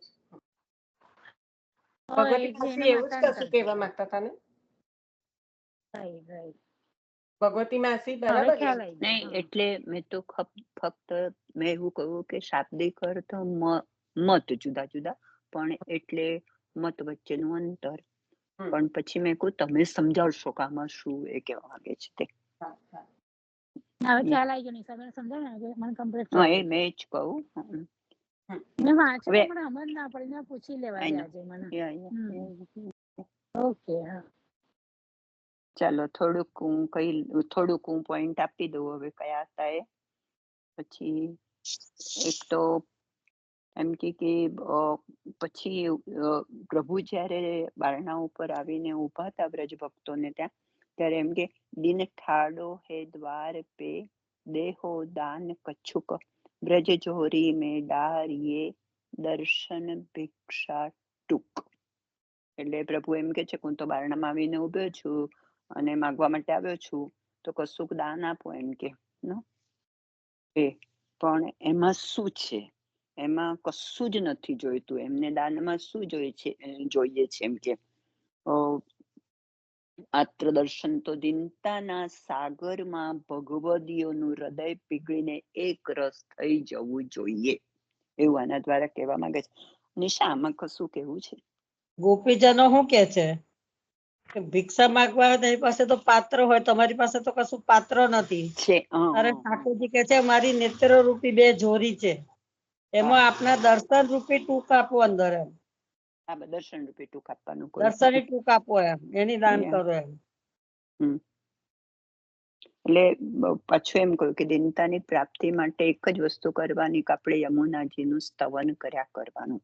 S6: ઓ
S2: ભગવતી
S6: એટલે એને
S2: માસી એવું જ
S6: મતાંતર
S2: કશું કહેવા માંગતા હતા ને?
S6: રાઈટ.
S2: ભગવતી માસી
S6: હવે
S2: બરાબર
S6: ખ્યાલ આવી ગયો.
S1: નહીં એટલે મેં તો ફક્ત મેં એવું કહ્યું કે શાબ્દિક અર્થ મત જુદા જુદા પણ એટલે મત વચ્ચેનું અંતર. પણ પછી મેં કહ્યું તમે સમજાવશો કે આમાં શું એ કહેવા માંગે છે તે.
S6: હવે ખ્યાલ આવી ગયો નિશાબેન સમજાય ને મને કમ્પ્લીટ
S1: હા
S6: થઈ
S1: એ મેં જ કહું.
S6: મેં વાંચ્યું
S1: હવે
S6: પણ સમજ ના પડી મેં પૂછી લેવા દે આજે મને. ઓકે હા
S1: ચાલો થોડુંક હું પોઈન્ટ આપી દઉં હવે કયા હતા એ. પછી એક તો એમ કે પછી પ્રભુ જ્યારે બારણા ઉપર આવીને ઉભા હતા બ્રજ ભક્તોને ત્યાં ત્યારે એમ કે દિન ઠાડો હે દ્વાર પે દેહો દાન કછુક બ્રજ જોરી મેં ડારીએ દર્શન ભિક્ષા ટૂક. એટલે પ્રભુ એમ કે છે કે હું તો બારણામાં આવીને ઉભ્યો છું અને માગવા માટે આવ્યો છું, તો કશુંક દાન આપો એમ કે નો એ. પણ એમાં શું છે? એમાં કશું જ નથી જોઈતું. એમને દાનમાં શું જોઈએ છે એમ કે માત્ર દર્શન તો દિનતાના સાગરમાં ભગવદીઓનું હૃદય પીગળીને એક રસ થઈ જવું જોઈએ, એવું આના દ્વારા કહેવા માંગે છે. નિશા, આમાં કશું કેવું છે?
S4: ગોપીજનો શું કે છે કે ભિક્ષા માંગવા હોય તો એની પાસે તો પાત્ર હોય, તમારી પાસે તો કશું પાત્ર નથી.
S1: છે
S4: અરે ઠાકોરજી કે છે મારી નેત્ર રૂપી 2 જોરી છે, એમાં આપના દર્શન રૂપી ટૂંક આપો અંદર એમ.
S1: દર્શન રૂપી ટૂંક આપવાનું કોઈ
S4: દર્શની ટૂંક આપો એમ, એની દાન કરો એમ.
S1: એટલે પાછું એમ કહ્યું કે દિનતાની પ્રાપ્તિ માટે એક જ વસ્તુ કરવાની કે આપણે યમુનાજીનું સ્તવન કર્યા કરવાનું,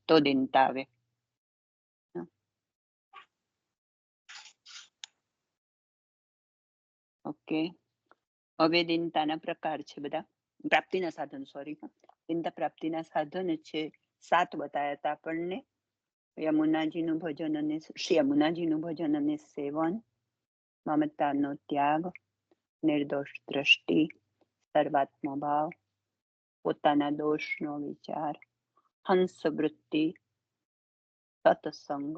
S1: તો દિનતા આવે. ઓકે, હવે દિનતાના પ્રકાર છે બધા, પ્રાપ્તિના સાધન, સોરી, દિનતા પ્રાપ્તિના સાધન છે 7 બતાયા હતા આપણને. યમુનાજીનું ભજન અને શ્રી યમુનાજીનું ભજન અને સેવન, મમતાનો ત્યાગ, નિર્દોષ દ્રષ્ટિ, સર્વાત્મ ભાવ, પોતાના દોષનો વિચાર, હંસ વૃત્તિ, સત્સંગ.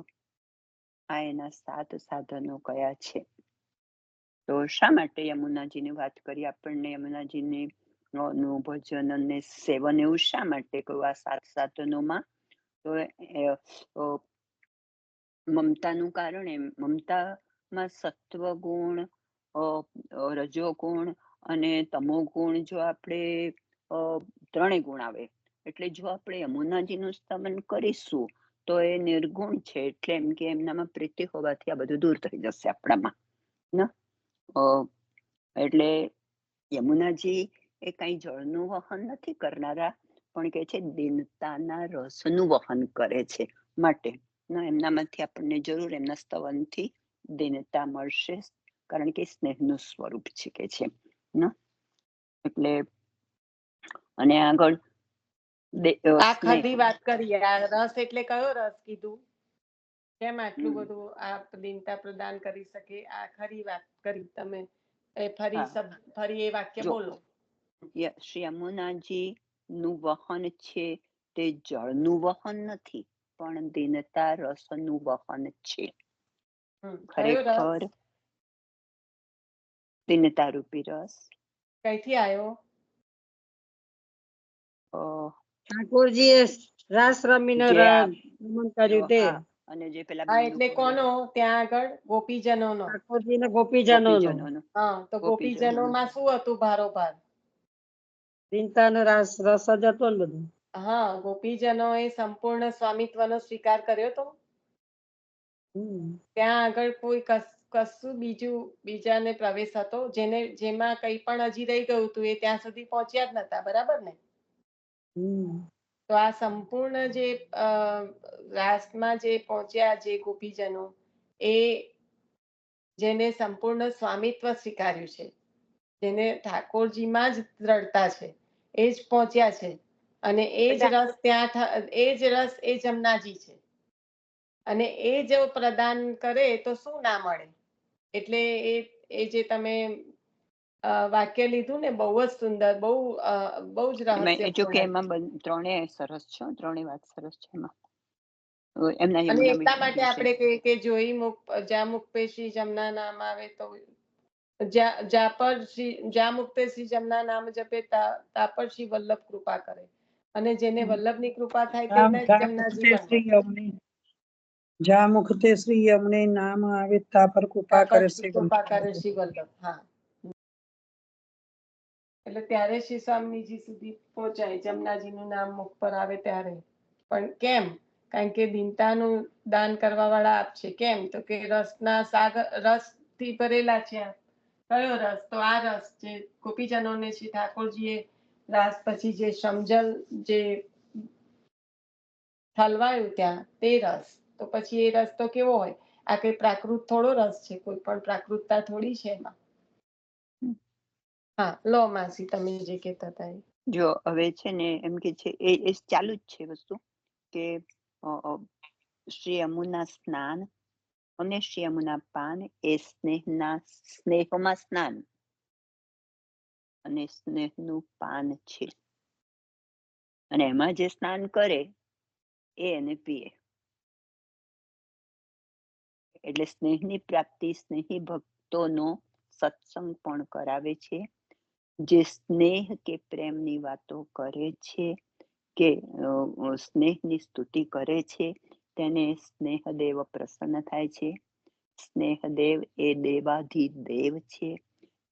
S1: આ એના 7 સાધનો કયા છે. તો શા માટે યમુનાજીની વાત કરી આપણને? યમુનાજીની નું ભજન અને સેવન એવું શા માટે કહ્યું આ 7 સાધનોમાં? તો મમતાનું કારણ એમ, મમતામાં સત્વ ગુણ, રજોગુણ અને તમો ગુણ, જો આપણે 3 ગુણ આવે. એટલે જો આપણે યમુનાજીનું સ્તવન કરીશું તો એ નિર્ગુણ છે, એટલે એમ કે એમનામાં પ્રીતિ હોવાથી આ બધું દૂર થઈ જશે આપણામાં. એટલે યમુનાજી એ કઈ જળનું વહન નથી કરનારા, પણ કે છે દિનતાના રસનું વહન કરે છે. માટે એમનામાંથી આપણને જરૂર એમના સ્તવનથી દિનતા મળશે, કારણ કે સ્નેહનું સ્વરૂપ છે કે છે. એટલે અને આગળ
S2: આ ખરી વાત કરી. આ રસ એટલે કયો રસ કીધું? કેમ આટલું બધું આ દિનતા પ્રદાન કરી શકે? આ ખરી વાત કરી તમે. ફરી એ વાક્ય બોલો.
S1: શ્રી યમુનાજી નું વહન છે તે જળનું વહન નથી, પણ દિનતા રસનું વહન છે. ખરેખર દિનતા રૂપી રસ
S2: કઈથી આવ્યો?
S4: ઠાકોરજીએ રાસ રમીને નમન કર્યું તે.
S1: અને જે પેલા
S2: એટલે કોનો ત્યાં આગળ? ગોપીજનોનો.
S4: ઠાકોરજી ને ગોપીજનોનો.
S2: હા, તો ગોપીજનોમાં શું હતું ભારોભાર?
S4: દિનતાનો રસ જ હતો ને બધું.
S2: હા, ગોપીજનોએ સંપૂર્ણ સ્વામિત્વનો સ્વીકાર કર્યો તો. ત્યાં આગળ કોઈ કશું બીજાને પ્રવેશ હતો જેમાં કંઈ પણ હજી રહી ગયું હતું, એ ત્યાં સુધી પહોંચ્યા જ નતા, બરાબર ને? તો આ સંપૂર્ણ જે રાસમાં જે પહોંચ્યા જે ગોપીજનો, એ જેને સંપૂર્ણ સ્વામિત્વ સ્વીકાર્યું છે, જેને ઠાકોરજીમાં જ દ્રઢતા છે, એ જ પહોંચ્યા છે. અને એ જ રસ એ જમનાજી છે. અને એ જો પ્રદાન કરે તો શું ના મળે? એટલે એ જે તમે વાક્ય લીધું ને, બહુ જ સુંદર, બહુ જ રહસ્યપૂર્ણ.
S1: એમાં 3 સરસ છે, 3 વાત સરસ છે એમાં.
S2: અને એટલા માટે આપણે કે જોઈ જ્યાં મુક્તે શ્રી જમના નામ આવે તો જ્યાં મુક્તે શ્રી જમના નામ જપે તા પર શ્રી વલ્લભ કૃપા કરે. અને જેને વલ્લભની કૃપા થાય તેને જમનાજી વલ્લભ.
S6: જ્યાં મુખતે શ્રી યમને નામ આવે તા પર કૃપા કરે શ્રી
S2: વલ્લભ. હા, એટલે ત્યારે શ્રી સ્વામીજી સુધી પહોંચાય, જમનાજીનું નામ મુખ પર આવે ત્યારે. પણ કેમ? કારણ કે દિનતાનું દાન કરવા વાળા આપ છે. કેમ? તો કે રસના સાગર, રસ થી ભરેલા છે. કયો રસ? તો આ રસ જે ગોપીજનોને શ્રી ઠાકોરજીએ રાસ પછી જે સમજલ જે ઠલવાયું ત્યાં, તે રસ. તો પછી એ રસ તો કેવો હોય? આ કઈ પ્રાકૃત થોડો રસ છે, કોઈ પણ પ્રાકૃતતા થોડી છે એમાં. હા, લો માસી, તમે જે કહેતા હતા.
S1: જો હવે છે ને એમ કે છે એ ચાલુ જ છે વસ્તુ, કે શ્રી યમુના સ્નાન અને શ્રી યમુના પાન એ સ્નેહમાં સ્નાન અને સ્નેહનું પાન છે. અને એમાં જે સ્નાન કરે એ એને પીએ. એટલે સ્નેહની પ્રાપ્તિ સ્નેહી ભક્તોનો સત્સંગ પણ કરાવે છે. જે સ્નેહ કે પ્રેમની વાતો કરે છે કે સ્નેહની સ્તુતિ કરે છે તેને સ્નેહદેવ પ્રસન્ન થાય છે. સ્નેહદેવ એ દેવાધિદેવ છે,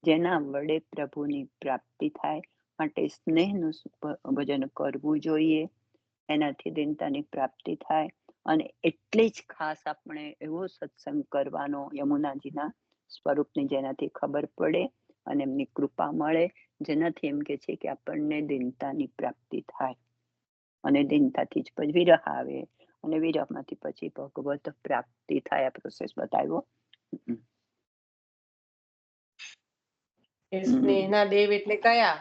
S1: જેના વડે પ્રભુની પ્રાપ્તિ થાય. માટે સ્નેહનું ભજન કરવું જોઈએ, એનાથી દિનતાની પ્રાપ્તિ થાય. અને એટલે જ ખાસ આપણે એવો સત્સંગ કરવાનો યમુનાજીના સ્વરૂપની, જેનાથી ખબર પડે અને એમની કૃપા મળે, જેનાથી એમ કે છે કે આપણને દિનતાની પ્રાપ્તિ થાય. અને દિનતાથી જ પછી વિરહ આવે અને વિરહમાંથી પછી ભગવત પ્રાપ્તિ થાય. આ પ્રોસેસ બતાવ્યો.
S2: સ્નેહના દેવ એટલે કયા?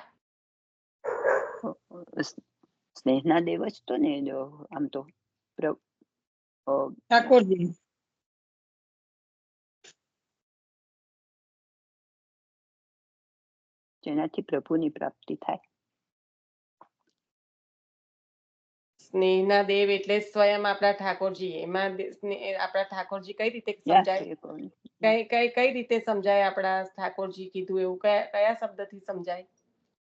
S1: સ્નેહના દેવ જ તો ને, આમ તો
S4: ઠાકોરજી.
S1: જેનાથી પ્રભુની પ્રાપ્તિ થાય.
S2: સ્નેહના દેવ એટલે સ્વયં આપણા ઠાકોરજી. એમાં આપણા ઠાકોરજી કઈ રીતે સમજાય? કઈ રીતે સમજાય આપણા ઠાકોરજી? કીધું એવું કયા શબ્દથી સમજાય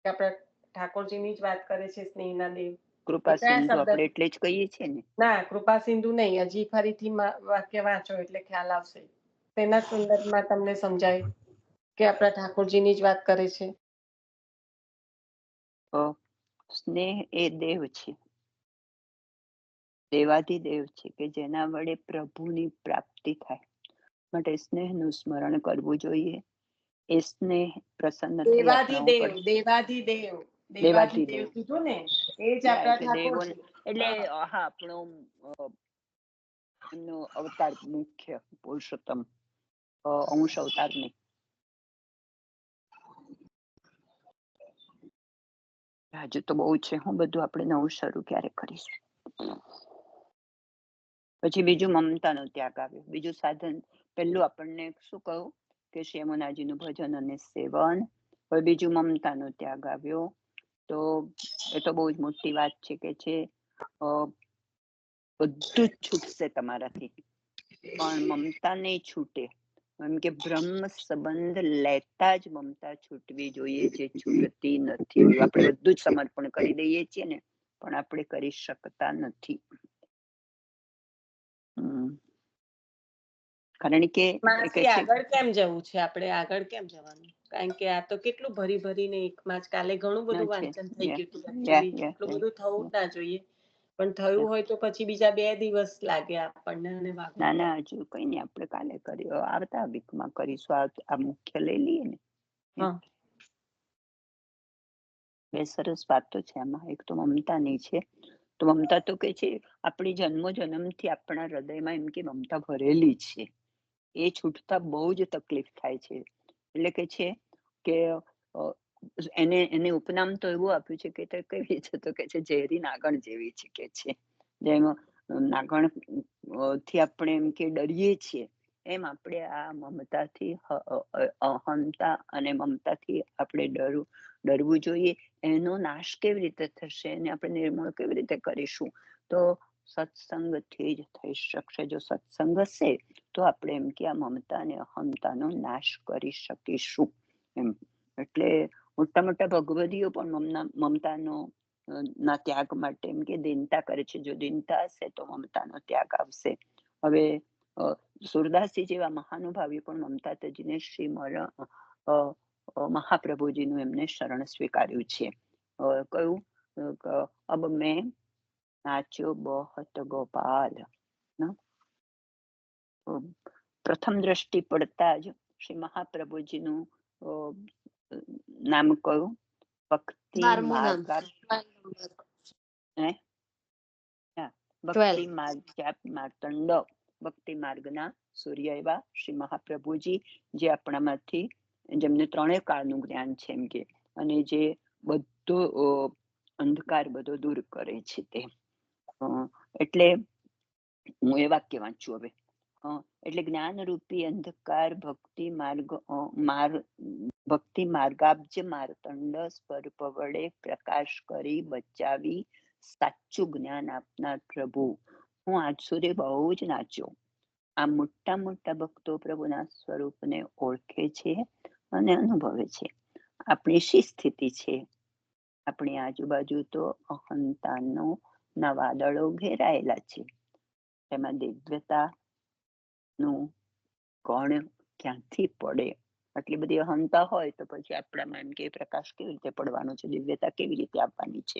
S2: કે આપણા ઠાકોરજીની જ વાત કરે છે સ્નેહના દેવ?
S1: કૃપા સિંધુ આપણે એટલે જ કહીએ છીએ ને.
S2: ના, કૃપા સિંધુ નહીં, હજી ફરીથી વાક્ય વાંચો એટલે ખ્યાલ આવશે. તેના સંદર્ભમાં તમને સમજાય કે આપણા ઠાકોરજીની જ વાત કરે છે.
S1: સ્નેહ એ દેવ છે, દેવાધિદેવ છે, કે જેના વડે પ્રભુની પ્રાપ્તિ થાય. માટે સ્નેહનું સ્મરણ કરવું જોઈએ. એ સ્નેહ પ્રસન્ન થઈ
S2: દેવાધિદેવ કીધું ને, એ જ આપણા ઠાકોરજી.
S1: એટલે હા, આપણો એમનો અવતાર મુખ્ય પુરુષોત્તમ અંશ અવતાર નહીં. હજુ તો બહુ છે. હું બધું આપણે નવું શરૂ ક્યારે કરીશું. પછી બીજું મમતાનો ત્યાગ આવ્યો. બીજું સાધન પહેલું આપણને શું કહું કે શ્રી યમુનાજીનું ભજન અને સેવન. હવે બીજું મમતાનો ત્યાગ આવ્યો. તો એ તો બહુ જ મોટી વાત છે કે છે બધું જ છૂટશે તમારાથી, પણ મમતા નહીં છૂટે. એમ કે બ્રહ્મ સંબંધ લેતા જ મમતા છૂટવી જોઈએ, જે છૂટતી નથી. આપણે બધું જ સમર્પણ કરી દઈએ છીએ ને, પણ આપણે કરી શકતા નથી. કારણ કે
S2: આગળ કેમ જવું છે? આપણે આગળ કેમ જવાનું? કારણ કે આ તો કેટલું ભરી ભરીને એકમાં જ કાલે ઘણું બધું વાંચન થઈ ગયું હતું. એકચ્યુઅલી એટલું બધું થવું જ ના જોઈએ, પણ થયું હોય તો પછી બીજા 2 દિવસ લાગે આપણને.
S1: ના ના, હજુ કઈ નહીં. આપણે કાલે કર્યો, આવતા વીકમાં કરીશું. આ મુખ્ય લઈ લઈએ ને. બે સરસ વાતો છે આમાં. એક તો મમતાની છે. તો મમતા તો કે છે આપણી જન્મથી આપણા હૃદયમાં એમ કે મમતા ભરેલી છે. એ છૂટતા બહુ જ તકલીફ થાય છે. એટલે કે છે કે એને ઉપનામ તો એવું આપ્યું છે કે કેવી રીતે, તો કે છે ઝેરી નાગણ જેવી છે કે છે. જેમ નાગણ થી આપણે એમ કે ડરીએ છીએ, એમ આપણે આ મમતાથી, અહંતા અને મમતાથી આપણે ડરવું જોઈએ. એનો નાશ કેવી રીતે થશે, એને આપણે નિર્મૂળ કેવી રીતે કરીશું? તો સત્સંગથી જ થઈ શકશે. જો સત્સંગ હશે તો આપણે એમ કે આ મમતા અને અહંતાનો નાશ કરી શકીશું એમ. એટલે મોટા મોટા ભગવદીઓ પણ મમતાનો ના ત્યાગ માટે એમ કે દિનતા કરે છે. જો દિનતા હશે તો મમતાનો ત્યાગ આવશે. હવે સુરદાસજી જેવા મહાનુભાવી પણ મમતા તજીને શ્રી મહાપ્રભુજીનું એમને શરણ સ્વીકાર્યું છે. કયું? અબ મેં નાચ્યો બહોત ગોપાલ. પ્રથમ દ્રષ્ટિ પડતા જ શ્રી મહાપ્રભુજીનું નામ કયું? ભક્તિ માર્તંડ. ભક્તિ માર્ગના સૂર્ય એવા શ્રી મહાપ્રભુજી, જે આપણામાંથી, જેમને 3 કાળનું જ્ઞાન છે એમ કે, અને જે બધો અંધકાર બધો દૂર કરે છે તે. એટલે હું એ વાક્ય વાંચું હવે. એટલે જ્ઞાનરૂપી અંધકાર ભક્તિ માર્ગાબ્જ માર્તંડ સ્વરૂપ વડે પ્રકાશ કરી બચાવી સાચું જ્ઞાન આપનાર પ્રભુ. હું આજ સુધી બહુ જ નાચ્યો. આ મોટા મોટા ભક્તો પ્રભુના સ્વરૂપને ઓળખે છે અને અનુભવે છે. આપણી શી સ્થિતિ છે? આપણી આજુબાજુ તો અહંતાનો ના વાદળો ઘેરાયેલા છે. એમાં દિવ્યતા નું કોણ ક્યાંથી પડે? આટલી બધી અહંતા હોય તો પછી આપણામાં એમ કે પ્રકાશ કેવી રીતે પડવાનો છે, દિવ્યતા કેવી રીતે આપવાની છે?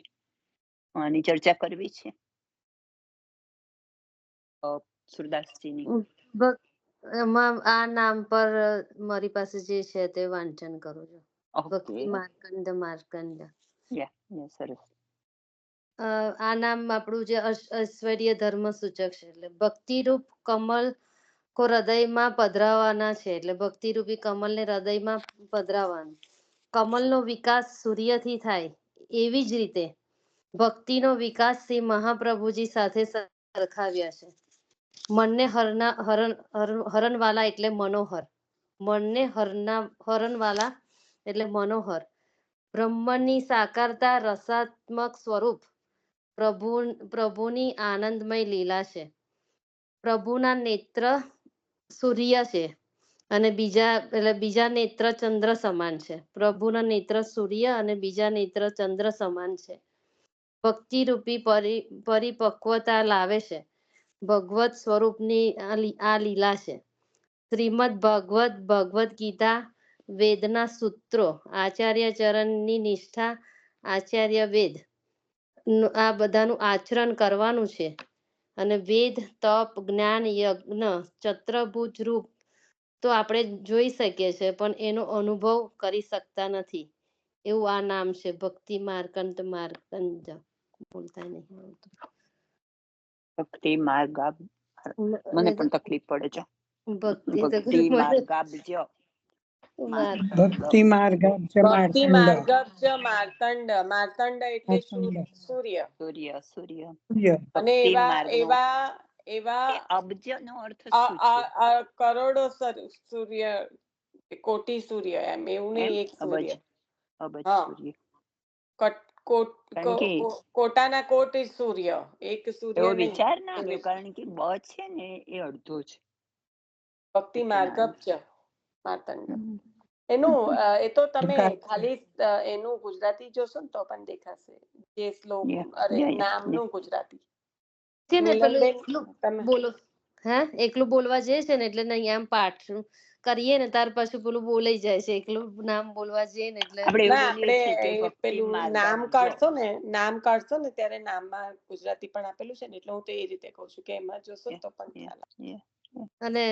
S1: આની ચર્ચા કરવી છે. સુરદાસજીની
S3: એમાં આ નામ પર મારી પાસે જે છે તે વાંચન કરું છું. ભક્તિ માર્કંડ માર્કંડ.
S1: સરસ.
S3: આ નામ આપણું જે ઐશ્વર્ય ધર્મ સૂચક છે. એટલે ભક્તિરૂપ કમલ કો હૃદયમાં પધરાવાના છે. એટલે ભક્તિરૂપી કમલને હૃદયમાં પધરાવવાનું. કમલનો વિકાસ સૂર્યથી થાય એવી જ રીતે ભક્તિનો વિકાસ શ્રી મહાપ્રભુજી સાથે સરખાવ્યા છે. મનને હરણવાલા એટલે મનોહર. મનને હરણવાલા એટલે મનોહર. બ્રહ્મની સાકારતા રસાત્મક સ્વરૂપ પ્રભુની આનંદમય લીલા છે. પ્રભુના નેત્ર સૂર્ય છે અને બીજા નેત્ર ચંદ્ર સમાન છે. પ્રભુના નેત્ર સૂર્ય અને બીજા નેત્ર ચંદ્ર સમાન છે. ભક્તિ રૂપી પરિપક્વતા લાવે છે. ભગવત સ્વરૂપની આ લીલા છે. શ્રીમદ ભગવદ ગીતા વેદના સૂત્રો આચાર્ય ચરણની નિષ્ઠા આચાર્ય વેદ આ બધાનું આચરણ કરવાનું છે. અને વેદ તપ જ્ઞાન યજ્ઞ ચતુર્ભુજ રૂપ તો આપણે જોઈ શકીએ છીએ પણ એનો અનુભવ કરી શકતા નથી. એવું આ નામ છે. ભક્તિ માર્કંડ માર્કંડ. બોલતા નહીં આવડતું.
S1: ભક્તિ માર્ગાબ મને પણ તકલીફ પડે છે.
S3: ભક્તિ
S1: ભક્તિ માર્ગાબ્જ
S6: ભક્તિ માર્ગાબ્જ
S2: ભક્તિ
S6: માર્કંડ.
S2: માર્ગબ્જ માર્તંડ. માર્તંડ એટલે સૂર્ય.
S1: સૂર્ય સૂર્ય.
S2: અને
S1: ભક્તિ
S2: એવા
S1: માર્ગનો
S2: એવા એવા
S1: અબ્જ નો અર્થ શું છે?
S2: કરોડો સૂર્ય, કોટી સૂર્ય એમ એવું નહીં, એક સૂર્ય.
S1: અબજ
S2: હા.
S1: સૂર્ય.
S2: કારણ કે કોટાના કોટ સૂર્ય, એક સૂર્ય
S1: એવો
S2: નહીં.
S1: વિચાર ના આવ્યો કારણ કે બ છે ને એ અડધો છે.
S2: ભક્તિ માર્ગબ્જ માર્તંડ. એનું એ તો તમે ખાલી એનું ગુજરાતી જોશો ને તો પણ દેખાશે. જે શ્લોક નામનું ગુજરાતી
S3: છે ને પેલું
S2: મિલનબેન
S3: એકલું
S2: તમે
S3: બોલો. એકલું બોલવા જઈએ છે ને એટલે નહીં આમ પાઠ કરીએ ને ત્યાર પછી પેલું બોલાઈ જાય છે. એકલું નામ બોલવા જઈએ ને એટલે
S2: આપણે પેલું નામ કાઢશો ને ત્યારે નામમાં ગુજરાતી પણ આપેલું છે ને એટલે હું તો એ રીતે કઉ છું કે એમાં જોશો તો પણ ખ્યાલ આવે.
S3: અને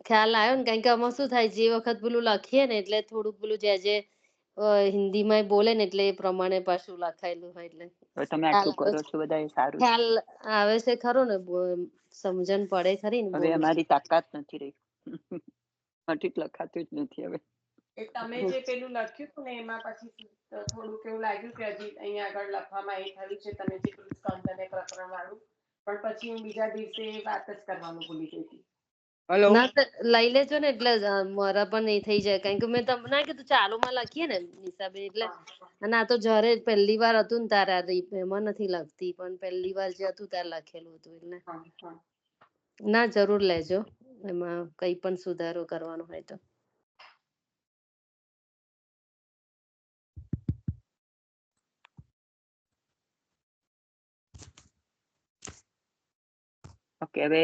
S3: ખ્યાલ આવ્યો ને કારણ કે આમાં શું થાય જે વખત પેલું લખીએ ને એટલે થોડુંક પેલું જે હિન્દીમાં બોલે ને એટલે એ પ્રમાણે પાછું લખાયેલું હોય એટલે
S1: તમે આટલું કરો છો બધા સારું.
S3: ખ્યાલ આવે છે ખરો ને, સમજણ પડે ખરી ને.
S1: હવે અમારી તાકાત નથી રહી. હઠીક લખાતું જ નથી હવે.
S2: તમે જે પેલું લખ્યું હતું ને એમાં પછી થોડુંક એવું લાગ્યું કે હજી અહીંયા આગળ લખવામાં એ થયું છે. તમે જે પેલું સ્કંદ અને પ્રકરણ વાળું પણ પછી હું બીજા દિવસે વાત જ કરવાનું ભૂલી ગઈ હતી.
S3: લઈ લેજો ને એટલે મારા પણ એ થઈ જાય કારણ કે મેં તમને ના કીધું ચાલુમાં લખીએ ને હિસાબે એટલે. અને આ તો જયારે પહેલી વાર હતું ને તારે એમાં નથી લખતી પણ પહેલી વાર જે હતું ત્યારે લખેલું હતું એટલે ના જરૂર લેજો. એમાં કઈ પણ સુધારો કરવાનો હોય તો.
S1: ઓકે હવે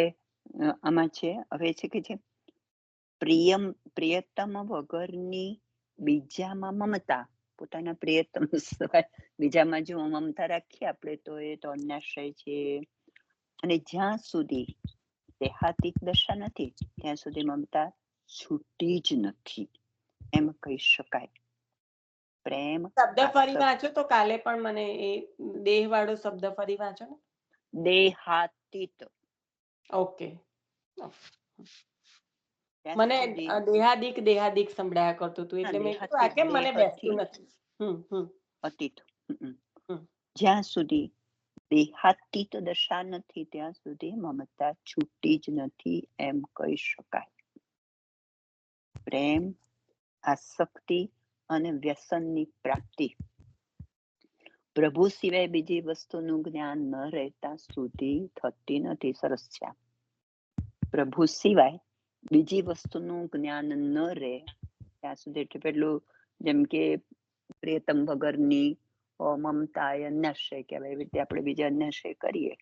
S1: આમાં છે હવે છે કે છે પ્રિયતમ વગરની બીજામાં મમતા. પોતાના પ્રિયતમ બીજામાં જો મમતા રાખીએ આપણે તો એ તો અન્યાશ્રય છે. અને જ્યાં સુધી દેહાતીત દશા નથી ત્યાં સુધી મમતા છૂટી જ નથી એમ કહી શકાય. પ્રેમ
S2: શબ્દ ફરી વાંચો તો કાલે પણ મને એ દેહ વાળો શબ્દ ફરી વાંચો ને.
S1: દેહાતીત.
S2: ઓકે. મને દેહાદિક સંભળાયા કરતું હતું એટલે મેં કીધું આ કેમ મને બેસતું નથી. અતીત.
S1: જ્યાં સુધી દેહાતીત દશા નથી ત્યાં સુધી મમતા છૂટી જ નથી એમ કહી શકાય. પ્રેમ, આસક્તિ અને વ્યસનની પ્રાપ્તિ પ્રભુ સિવાય બીજી વસ્તુનું જ્ઞાન ન રહેતા સુધી થતી નથી. સરસ છે. પ્રભુ સિવાય બીજી વસ્તુનું જ્ઞાન ન રહે ત્યાં સુધી, એટલે પેલું જેમ કે પ્રિયતમ વગરની મમતા એ અન્યાશ્રય કહેવાય. એવી રીતે આપણે બીજા અન્યાશ્રય કરીએ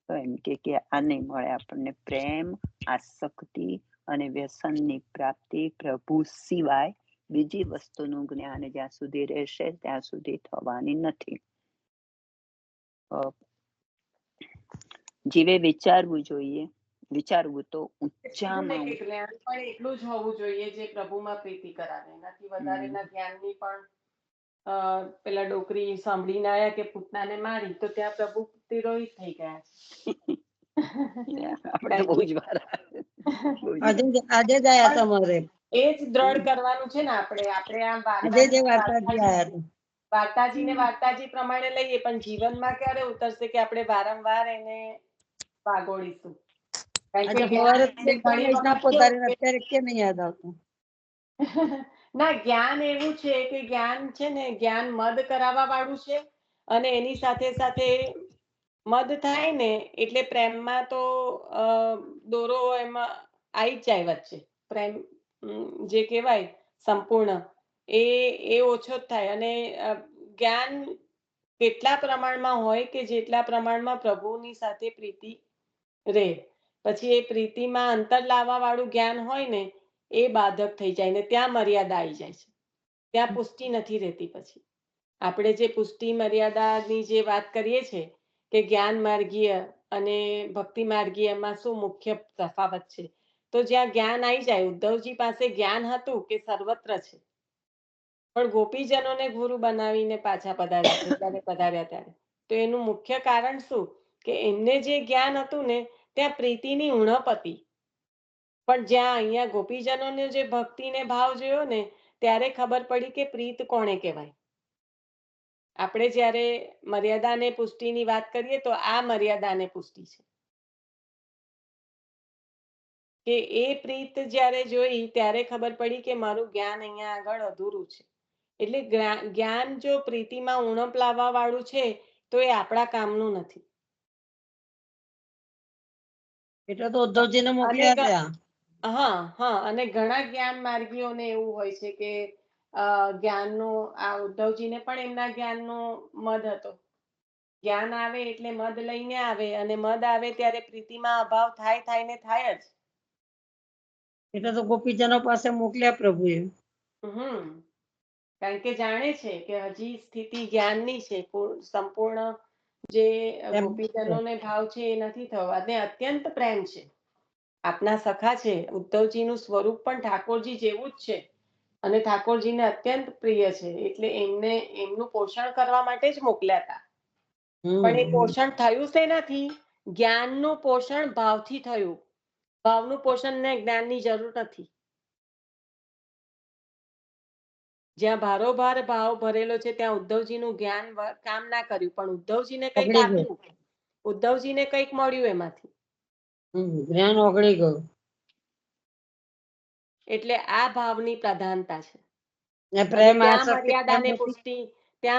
S1: તો એમ કે આ નહીં મળે આપણને. પ્રેમ, આસક્તિ અને વ્યસનની પ્રાપ્તિ પ્રભુ સિવાય બીજી વસ્તુનું જ્ઞાન જ્યાં સુધી રહેશે ત્યાં સુધી થવાની નથી. જીવે વિચારવું જોઈએ. વિચારવું તો ઊંચામાં
S2: જ્ઞાન પણ એટલું જ હોવું જોઈએ જે પ્રભુમાં પ્રીતિ કરાવે. એનાથી વધારેના જ્ઞાનની પણ પેલા ડોકરી સાંભળીને આયા કે પૂતનાને મારી, તો ત્યાં પ્રભુ તિરોહિત થઈ ગયા.
S1: આપણે બહુ જ વાર
S4: આજે જ આયા તમારે
S2: એ જ દ્રઢ કરવાનું છે ને આપણે આમ
S4: આજે જે વાર્તાજી આયા હતા.
S2: વાર્તાજી પ્રમાણે લઈએ, પણ જીવનમાં ક્યારે ઉતરશે કે આપણે વારંવાર એને વાગોડીશું.
S4: આજે સવારે અત્યારે કેમ યાદ આવતું?
S2: ના, જ્ઞાન એવું છે કે જ્ઞાન છે ને, જ્ઞાન મદ કરાવવા વાળું છે. અને એની સાથે સાથે મદ થાય ને એટલે પ્રેમમાં તો દોરો એમાં આવી જ જાય વચ્ચે. પ્રેમ જે કહેવાય સંપૂર્ણ, એ ઓછો જ થાય. અને જ્ઞાન કેટલા પ્રમાણમાં હોય કે જેટલા પ્રમાણમાં પ્રભુની સાથે પ્રીતિ રહે. પછી એ પ્રીતિમાં અંતર લાવવા વાળું જ્ઞાન હોય ને, એ બાધક થઈ જાય ને ત્યાં મર્યાદા આવી જાય છે. ત્યાં પુષ્ટિ નથી રહેતી. પછી આપણે જે પુષ્ટિ મર્યાદાની જે વાત કરીએ છીએ કે જ્ઞાન માર્ગીય અને ભક્તિ માર્ગીયમાં શું મુખ્ય તફાવત છે, તો જ્યાં જ્ઞાન આવી જાય, ઉદ્ધવજી પાસે જ્ઞાન હતું કે સર્વત્ર છે, પણ ગોપીજનોને ગુરુ બનાવીને પાછા પધાર્યા છે ત્યારે પધાર્યા ત્યારે. તો એનું મુખ્ય કારણ શું કે એમને જે જ્ઞાન હતું ને ત્યાં પ્રીતિની ઉણપ હતી. પણ જ્યાં અહીંયા ગોપીજનોને જે ભક્તિને ભાવ જોયો ને ત્યારે ખબર પડી કે પ્રીત કોણે કહેવાય. આપણે જ્યારે મર્યાદાને પુષ્ટિની વાત કરીએ તો આ મર્યાદાને પુષ્ટિ છે કે એ પ્રીત જ્યારે જોઈ ત્યારે ખબર પડી કે મારું જ્ઞાન અહીંયા આગળ અધૂરું છે. એટલે જ્ઞાન જો પ્રીતિમાં ઉણપ લાવવા વાળું છે તો એ આપણા કામનું નથી.
S4: એટલે તો ઉદ્ધવજીને મોકલ્યા હતા.
S2: હા, અને ઘણા જ્ઞાન માર્ગીઓને એવું હોય છે કે જ્ઞાનનો, આ ઉદ્ધવજીને પણ એમના જ્ઞાનનો મદ હતો. જ્ઞાન આવે એટલે મદ લઈને આવે, અને મદ આવે ત્યારે પ્રીતિમાં અભાવ થાય ને થાય જ.
S4: એટલે તો ગોપીજનો પાસે મોકલ્યા પ્રભુએ.
S2: કારણ કે જાણે છે કે હજી સ્થિતિ જ્ઞાનની છે, સંપૂર્ણ જે ગોપીજનોને ભાવ છે એ નથી થયો. અને અત્યંત પ્રેમ છે. આપના સખા છે. ઉદ્ધવજીનું સ્વરૂપ પણ ઠાકોરજી જેવું જ છે અને ઠાકોરજીને અત્યંત પ્રિય છે. એટલે એમનું પોષણ કરવા માટે જ મોકલ્યા હતા. પણ એ પોષણ થયું શેનાથી? જ્ઞાનનું પોષણ ભાવથી થયું. ભાવનું પોષણ ને જ્ઞાનની જરૂર નથી. જ્યાં ભારોભાર ભાવ ભરેલો છે ત્યાં ઉદ્ધવજીનું જ્ઞાન કામ ના કર્યું, પણ ઉદ્ધવજીને કંઈક આપ્યું, ઉદ્ધવજીને કંઈક મળ્યું એમાંથી.
S4: જ્ઞાન ઓગળી ગયું.
S2: એટલે આ ભાવની પ્રધાનતા છે.
S4: પ્રેમ,
S2: ત્યાં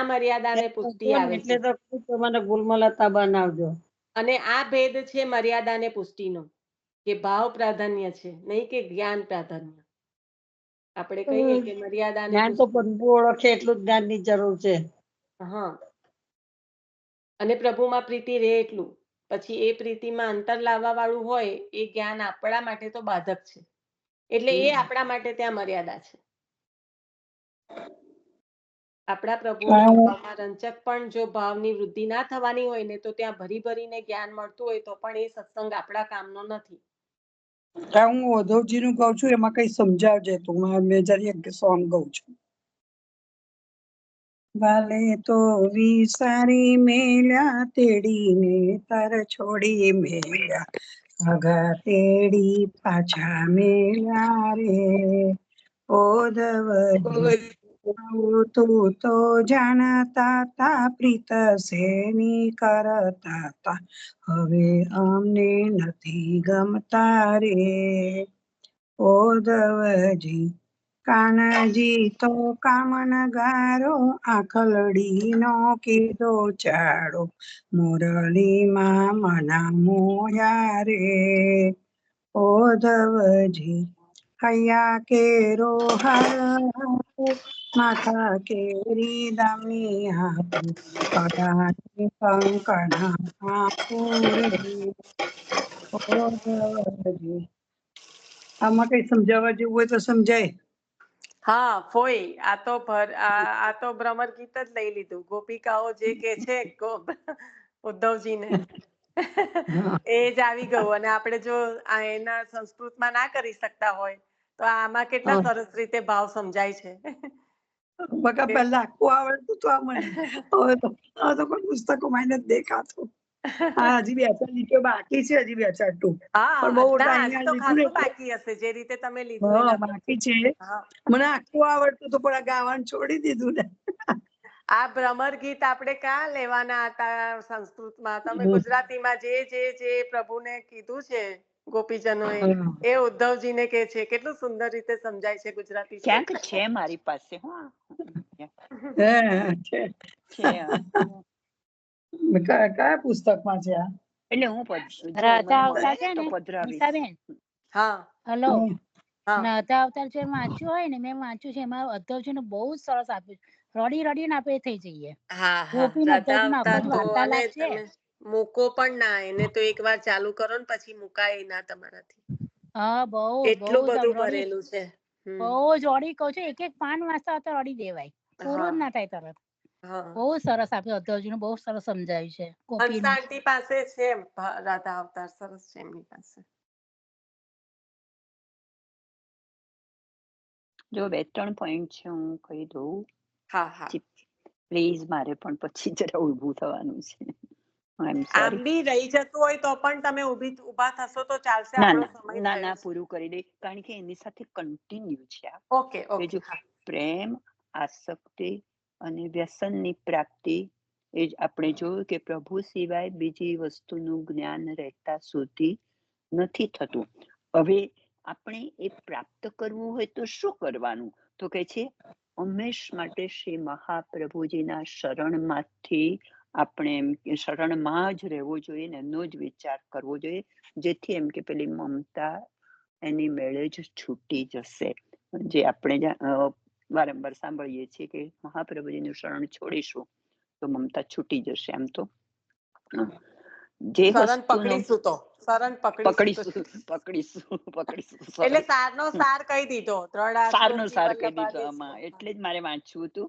S2: મર્યાદાને પુષ્ટિ આવે છે.
S4: એટલે તો મને ગુલમલતા બનાવજો.
S2: અને આ ભેદ છે મર્યાદાને પુષ્ટિનો, કે ભાવ પ્રાધાન્ય છે, નહીં કે જ્ઞાન પ્રાધાન્ય. આપણે કહીએ કે મર્યાદાને
S4: જ્ઞાન તો બધું ઓળખે એટલું જ્ઞાનની જરૂર છે.
S2: અને પ્રભુમાં પ્રીતિ રહે એટલું. પછી એ પ્રીતિમાં અંતર લાવવા વાળું હોય એ જ્ઞાન આપણા માટે તો બાધક છે. એટલે એ આપણા માટે ત્યાં મર્યાદા છે. આપણા પ્રભુના ભાવમાં રંચક પણ જો ભાવની વૃદ્ધિ ના થવાની હોય ને તો ત્યાં ભરી ભરીને જ્ઞાન મળતું હોય તો પણ એ સત્સંગ આપણા કામનો નથી.
S7: હું ઉદ્ધવજી નું કઉ છું, એમાં કઈ સમજાવજે તું. મેં જરી એક સોંગ ગાઉં છું. વાલે તો વિસારી મેલ્યા તેડીને તાર છોડી મેલ્યા, અગા તેડી પાછા મેલ્યા રે. ઉદ્ધવજી તું તો જાણતા તા પ્રીત શેની કરતા તા, હવે અમને નથી ગમતા રે. ઓધવજી કાનજી તો કામનગારો, આખલડી નો કીધો ચાડો, મુરલીમાં મના મોયા રે. ઓધવજી હૈયા કેરો હાર આપો, માથા કેરી દામી આપો, કડાની કંકણા આપો રે. ઓધવજી આમાં કઈ સમજાવવા જેવું હોય તો સમજાય.
S2: હા ફોઈ, આ તો ભ્રમર ગીત જ લઈ લીધું. ગોપિકાઓ જે કે છે ઉદ્ધવજીને
S7: હા
S2: એ જ આવી ગયું. અને આપણે જો એના સંસ્કૃતમાં ના કરી શકતા હોય તો આમાં કેટલા સરસ રીતે ભાવ સમજાય છે.
S7: બકા પહેલા આખું આવડતું તો આ મને, હવે તો કોઈ પુસ્તકોમાં નથી દેખાતું. હા હજી 2-4 લીટીઓ બાકી છે, હજી 2-4 ટૂંક, પણ બહુ
S2: ના
S7: ટાઈમ
S2: હજી તો
S7: લીધું ને
S2: ખાસું
S7: એટલે.
S2: બાકી હશે જે રીતે તમે લીધું
S7: હા
S2: એના
S7: બાકી
S2: પરથી.
S7: છે.
S2: હા,
S7: મને આખું આવડતું તો પણ આ ગાવાનું છોડી દીધું ને.
S2: આ ભ્રમર ગીત આપણે ક્યાં લેવાના હતા સંસ્કૃતમાં? તમે ગુજરાતીમાં જે પ્રભુને કીધું છે ગોપીજનોએ,
S7: હા.
S2: એ ઉદ્ધવજીને કે છે. કેટલું સુંદર રીતે સમજાય છે ગુજરાતી
S1: ક્યાંક
S2: સ્વર.
S1: છે મારી પાસે. હા
S7: હે, છે.
S1: છે.
S7: કયા પુસ્તકમાં છે આ?
S1: એટલે હું જો
S8: રાધા
S1: મને
S8: અવતાર
S1: મળે
S8: છે
S1: તો
S8: ને
S1: પધરાવીશ.
S8: નિશાબેન,
S2: હા
S8: હલો,
S7: હમ.
S2: હા
S8: રાધા અવતાર જે વાંચ્યું હોય ને, મેં વાંચ્યું છે, એમાં ઉદ્ધવજીનું બહુ જ સરસ આપ્યું છે. રડી રડીને આપણે થઈ જઈએ.
S2: હા
S8: ગોપીને
S2: રાધા
S8: ઉદ્ધવજીનો આખો
S2: અવતાર
S8: જ
S2: તો, અને
S8: વાર્તાલાપ છે.
S2: તમે મૂકો પણ ના એને, તો એક વાર ચાલુ કરો ને પછી મુકાય ના તમારાથી.
S8: હા બહુ
S2: એટલું
S8: જ આમ
S2: બધું
S8: રડી,
S2: ભરેલું છે.
S8: બહુ જ રડી કહું છું. એક એક પાન વાંચતા તો રડી દેવાય, પૂરું જ
S2: હા
S8: ના થાય તરત.
S2: હા.
S8: બહુ સરસ આપ્યું ઉદ્ધવજીનું, બહુ સરસ સમજાયું છે
S2: હંસા
S8: ગોપીનું.
S2: આંટી પાસે છે રાધા અવતાર, સરસ છે એમની પાસે.
S1: જો 2-3 પોઈન્ટ છે, હું કહી દઉં.
S2: હા હા.
S1: પ્લીઝ, મારે પણ પછી જરા ઊભું થવાનું છે. આઈ એમ
S2: આમ
S1: સોરી.
S2: બી રહી જતું હોય તો પણ તમે ઊભા થશો તો ચાલશે,
S1: ના
S2: આપણો
S1: ના
S2: સમય
S1: ના
S2: થયો
S1: ના,
S2: છે.
S1: પૂરું કરી દે, કારણ કે એની સાથે કન્ટિન્યુ છે આ.
S2: ઓકે
S1: કે
S2: ઓકે.
S1: જો
S2: હા
S1: પ્રેમ, આસક્તિ અને વ્યસનની પ્રાપ્તિ, એ જ આપણે જોયું કે પ્રભુ સિવાય બીજી વસ્તુનું જ્ઞાન રહેતા સુધી નથી થતું. હવે આપણે એ પ્રાપ્ત કરવું હોય તો શું કરવાનું? તો કે છે હંમેશ માટે શ્રી મહાપ્રભુજીના શરણમાંથી આપણે એમ કે શરણમાં જ રહેવું જોઈએ ને એનો જ વિચાર કરવો જોઈએ, જેથી એમ કે પેલી મમતા એની મેળે જ છૂટી જશે. જે આપણે વારંવાર સાંભળીએ છીએ કે મહાપ્રભુજીનું શરણ છોડીશું તો મમતા છૂટી જશે. આમ તો જે
S2: શરણ
S1: વસ્તુનો
S2: પકડીશું તો, શરણ પકડીશું તો.
S1: પકડીશું
S2: એટલે
S1: sorry.
S2: સારનો સાર કહી દીધો,
S1: સારનો
S2: દ્રઢાત્મજી
S1: સાર કહી દીધો
S2: વલ્લભાદેવ.
S1: આમાં, એટલે જ મારે વાંચવું હતું.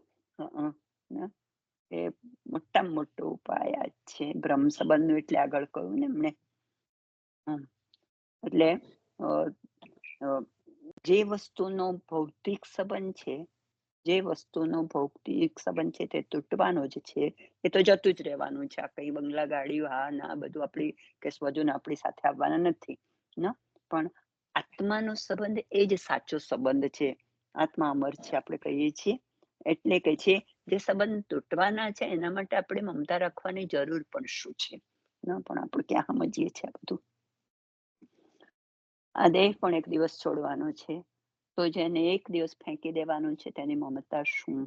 S1: એ મોટામાં મોટો ઉપાય આ જ છે, બ્રહ્મ સંબંધનું, એટલે આગળ કહ્યું ને એમણે. એટલે જે વસ્તુનો ભૌતિક સંબંધ છે, જે વસ્તુનો ભૌતિક સંબંધ છે તે તૂટવાનો જ છે, એ તો જતું જ રહેવાનું છે. આ કઈ બંગલા, ગાડીઓ, હા ના બધું આપણી કે સ્વજન આપણી સાથે આવવાના નથી ને. પણ આત્માનો સંબંધ એ જ સાચો સંબંધ છે. આત્મા અમર છે આપણે કહીએ છીએ, એટલે કે છે જે સંબંધ તૂટવાના છે એના માટે આપણે મમતા રાખવાની જરૂર પણ શું છે? ના, પણ આપણે ક્યાં સમજીએ છીએ આ બધું. આ દેહ પણ એક દિવસ છોડવાનો છે, તો જેને એક દિવસ ફેંકી દેવાનું છે તેની મમતા શું?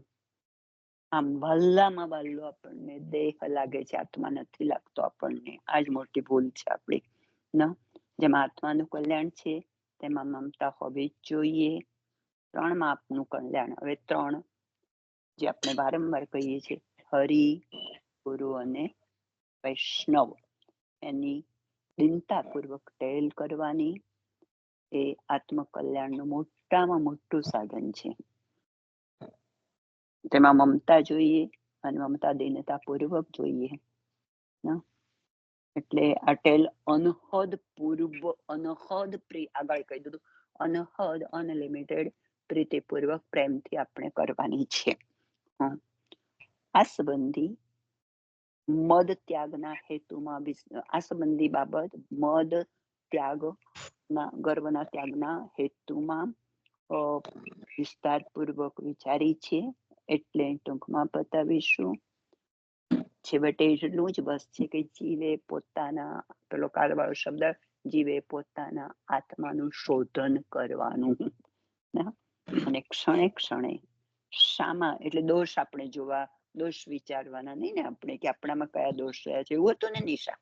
S1: આમ વલ્લામાં વલ્લો આપણને દેહ લાગે છે, આત્મા નથી લાગતો આપણને. આ જ મોટી ભૂલ છે આપણી ના. જેમાં આત્માનું કલ્યાણ છે તેમાં મમતા હોવી જ જોઈએ. 3 માપનું કલ્યાણ. હવે 3 જે આપણે વારંવાર કહીએ છીએ, હરિ, ગુરુ અને વૈષ્ણવ, એની દિનતાપૂર્વક ટેલ કરવાની એ આત્મકલ્યાણનું મોટામાં મોટું સાધન છે. તેમાં મમતા જોઈએ, અને મમતા દીનતાપૂર્વક જોઈએ. એટલે આ ટેલ અનહદ પૂર્વ, અનહદ આગળ કહી દીધું, અનહદ અનલિમિટેડ પ્રીતિપૂર્વક પ્રેમથી આપણે કરવાની છે. આ સંબંધી મદ ત્યાગના હેતુમાં, આ સંબંધી બાબત મદ ત્યાગ ના, ગર્વના ત્યાગના હેતુમાં વિસ્તારપૂર્વક વિચારી છે, એટલે ટૂંકમાં બતાવીશું. છેવટે એટલું જ બસ છે કે જીવે પોતાના, પેલો કાળવાળો શબ્દ, જીવે પોતાના આત્માનું શોધન કરવાનું, અને ક્ષણે ક્ષણે શામાં, એટલે દોષ આપણે જોવા, દોષ વિચારવાના નહીં ને આપણે, કે આપણામાં કયા દોષ રહ્યા છે, એવું હતું ને નિશા?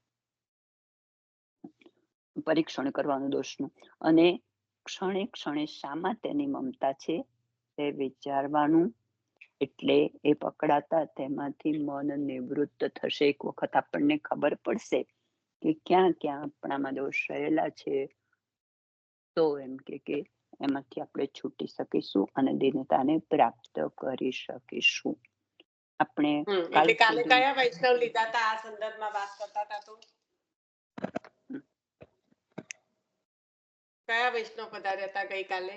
S1: પરીક્ષણ કરવાનું દોષનું, અને ક્ષણે ક્ષણે શામાં તેની મમતા છે તે વિચારવાનું. એટલે એ પકડાતા તેમાંથી મન નિવૃત્ત થશે. એક વખત આપણને ખબર પડશે કે ક્યાં ક્યાં આપણામાં દોષ રહેલા છે, તો એમ કે એમાંથી આપણે છૂટી શકીશું અને દિનતાને પ્રાપ્ત કરી શકીશું. આપણે
S2: એટલે કાલે કયા વૈષ્ણવ લીધા હતા આ સંદર્ભમાં વાત કરતા હતા? તો કયા વૈષ્ણવ પધાર્યા હતા ગઈકાલે?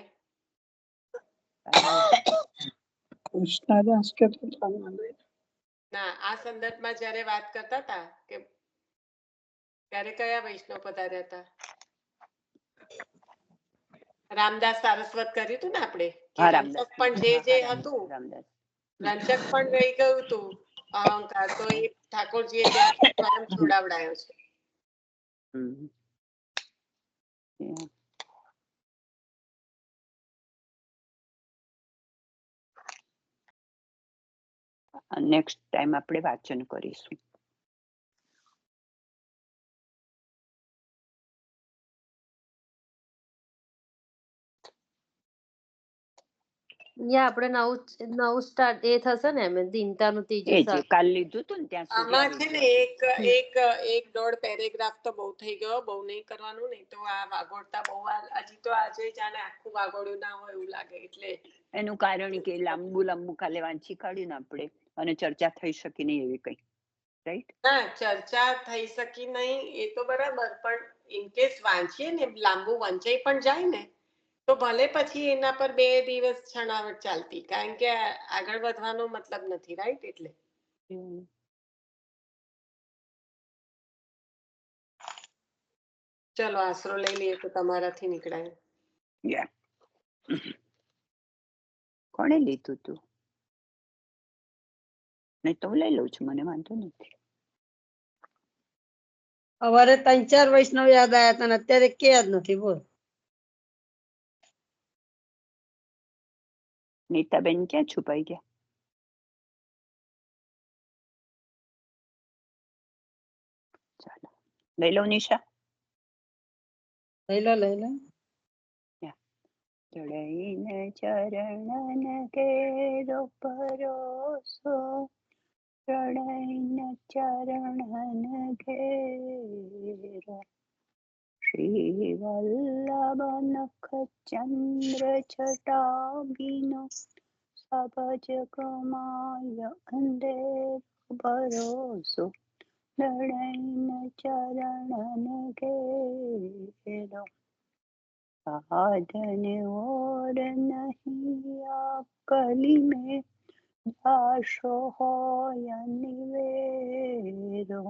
S7: કૃષ્ણદાસ કે
S2: ના, આ સંદર્ભમાં જયારે વાત કરતા હતા કે ત્યારે કયા વૈષ્ણવ પધાર્યા હતા? રામદાસ સારસ્વત કર્યું હતું ને આપણે, કે રંજક પણ જે હતું, રંજક પણ રહી ગયું હતું અહંકાર, તો એ ઠાકોરજીએ ત્યાં સ્વયં છોડાવડાયો છે.
S1: નેક્સ્ટ ટાઈમ આપણે વાંચન કરીશું.
S3: આપણે નવું સ્ટાર્ટ એ થશે ને, એમ દિનતાનું ત્રીજું સાલ
S1: કાલ લીધું હતું ને ત્યાં સુધી.
S2: આમાં છે ને એક દોઢ પેરેગ્રાફ તો બહુ થઈ ગયો, બહુ નહીં કરવાનું, નહીં તો આ વાગોડતા બહુ હજી તો આજે જાણે આખું વાગોડ્યું ના હોય એવું લાગે. એટલે
S1: એનું કારણ કે લાંબુ કાલે વાંચી કાઢ્યું ને આપણે, અને ચર્ચા થઈ શકી નહીં એવી કઈ, રાઈટ?
S2: ના, ચર્ચા થઈ શકી નહીં એ તો બરાબર, પણ ઇનકેસ વાંચીએ ને લાંબુ વંચાઈ પણ જાય ને, તો ભલે પછી એના પર 2 દિવસ છણાવટ ચાલતી, કારણ કે આગળ વધવાનો મતલબ નથી, રાઈટ? એટલે ચલો આશરો લઈ લઈએ તો તમારાથી નીકળાય.
S1: કોણે લીધું તું? નહીં તો હું લઈ લઉં છું, મને વાંધો નથી.
S4: સવારે 3-4 વૈષ્ણવ યાદ આવ્યા હતા, અત્યારે કે જ નથી. બોલ
S1: નીતાબેન ક્યાં છુપાઈ ગયા? ચાલો લઈ લઉં નિશા.
S4: લઈ લો.
S1: ચડઈને ચરણન કેરો ભરોસો, ચડઈને ચરણન ઘેરો, શ્રી વલ્લભ નખ ચંદ્ર છટાગીનો, સબજ કમાય અંધેર ભરોસો, ચડઈને ચરણન ઘેરો, साधन और नहीं कली में जाशो हो या निवेरो,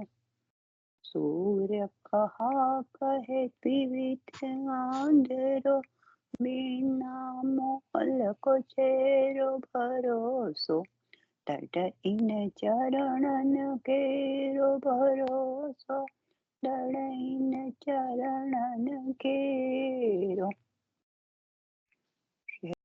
S1: सूर्य कहा कहे पीवित आंधेरो, बिना मोल को चेरो भरोसो, तट इन चरणन केरो भरोसो, दड़इन चरणन केरो,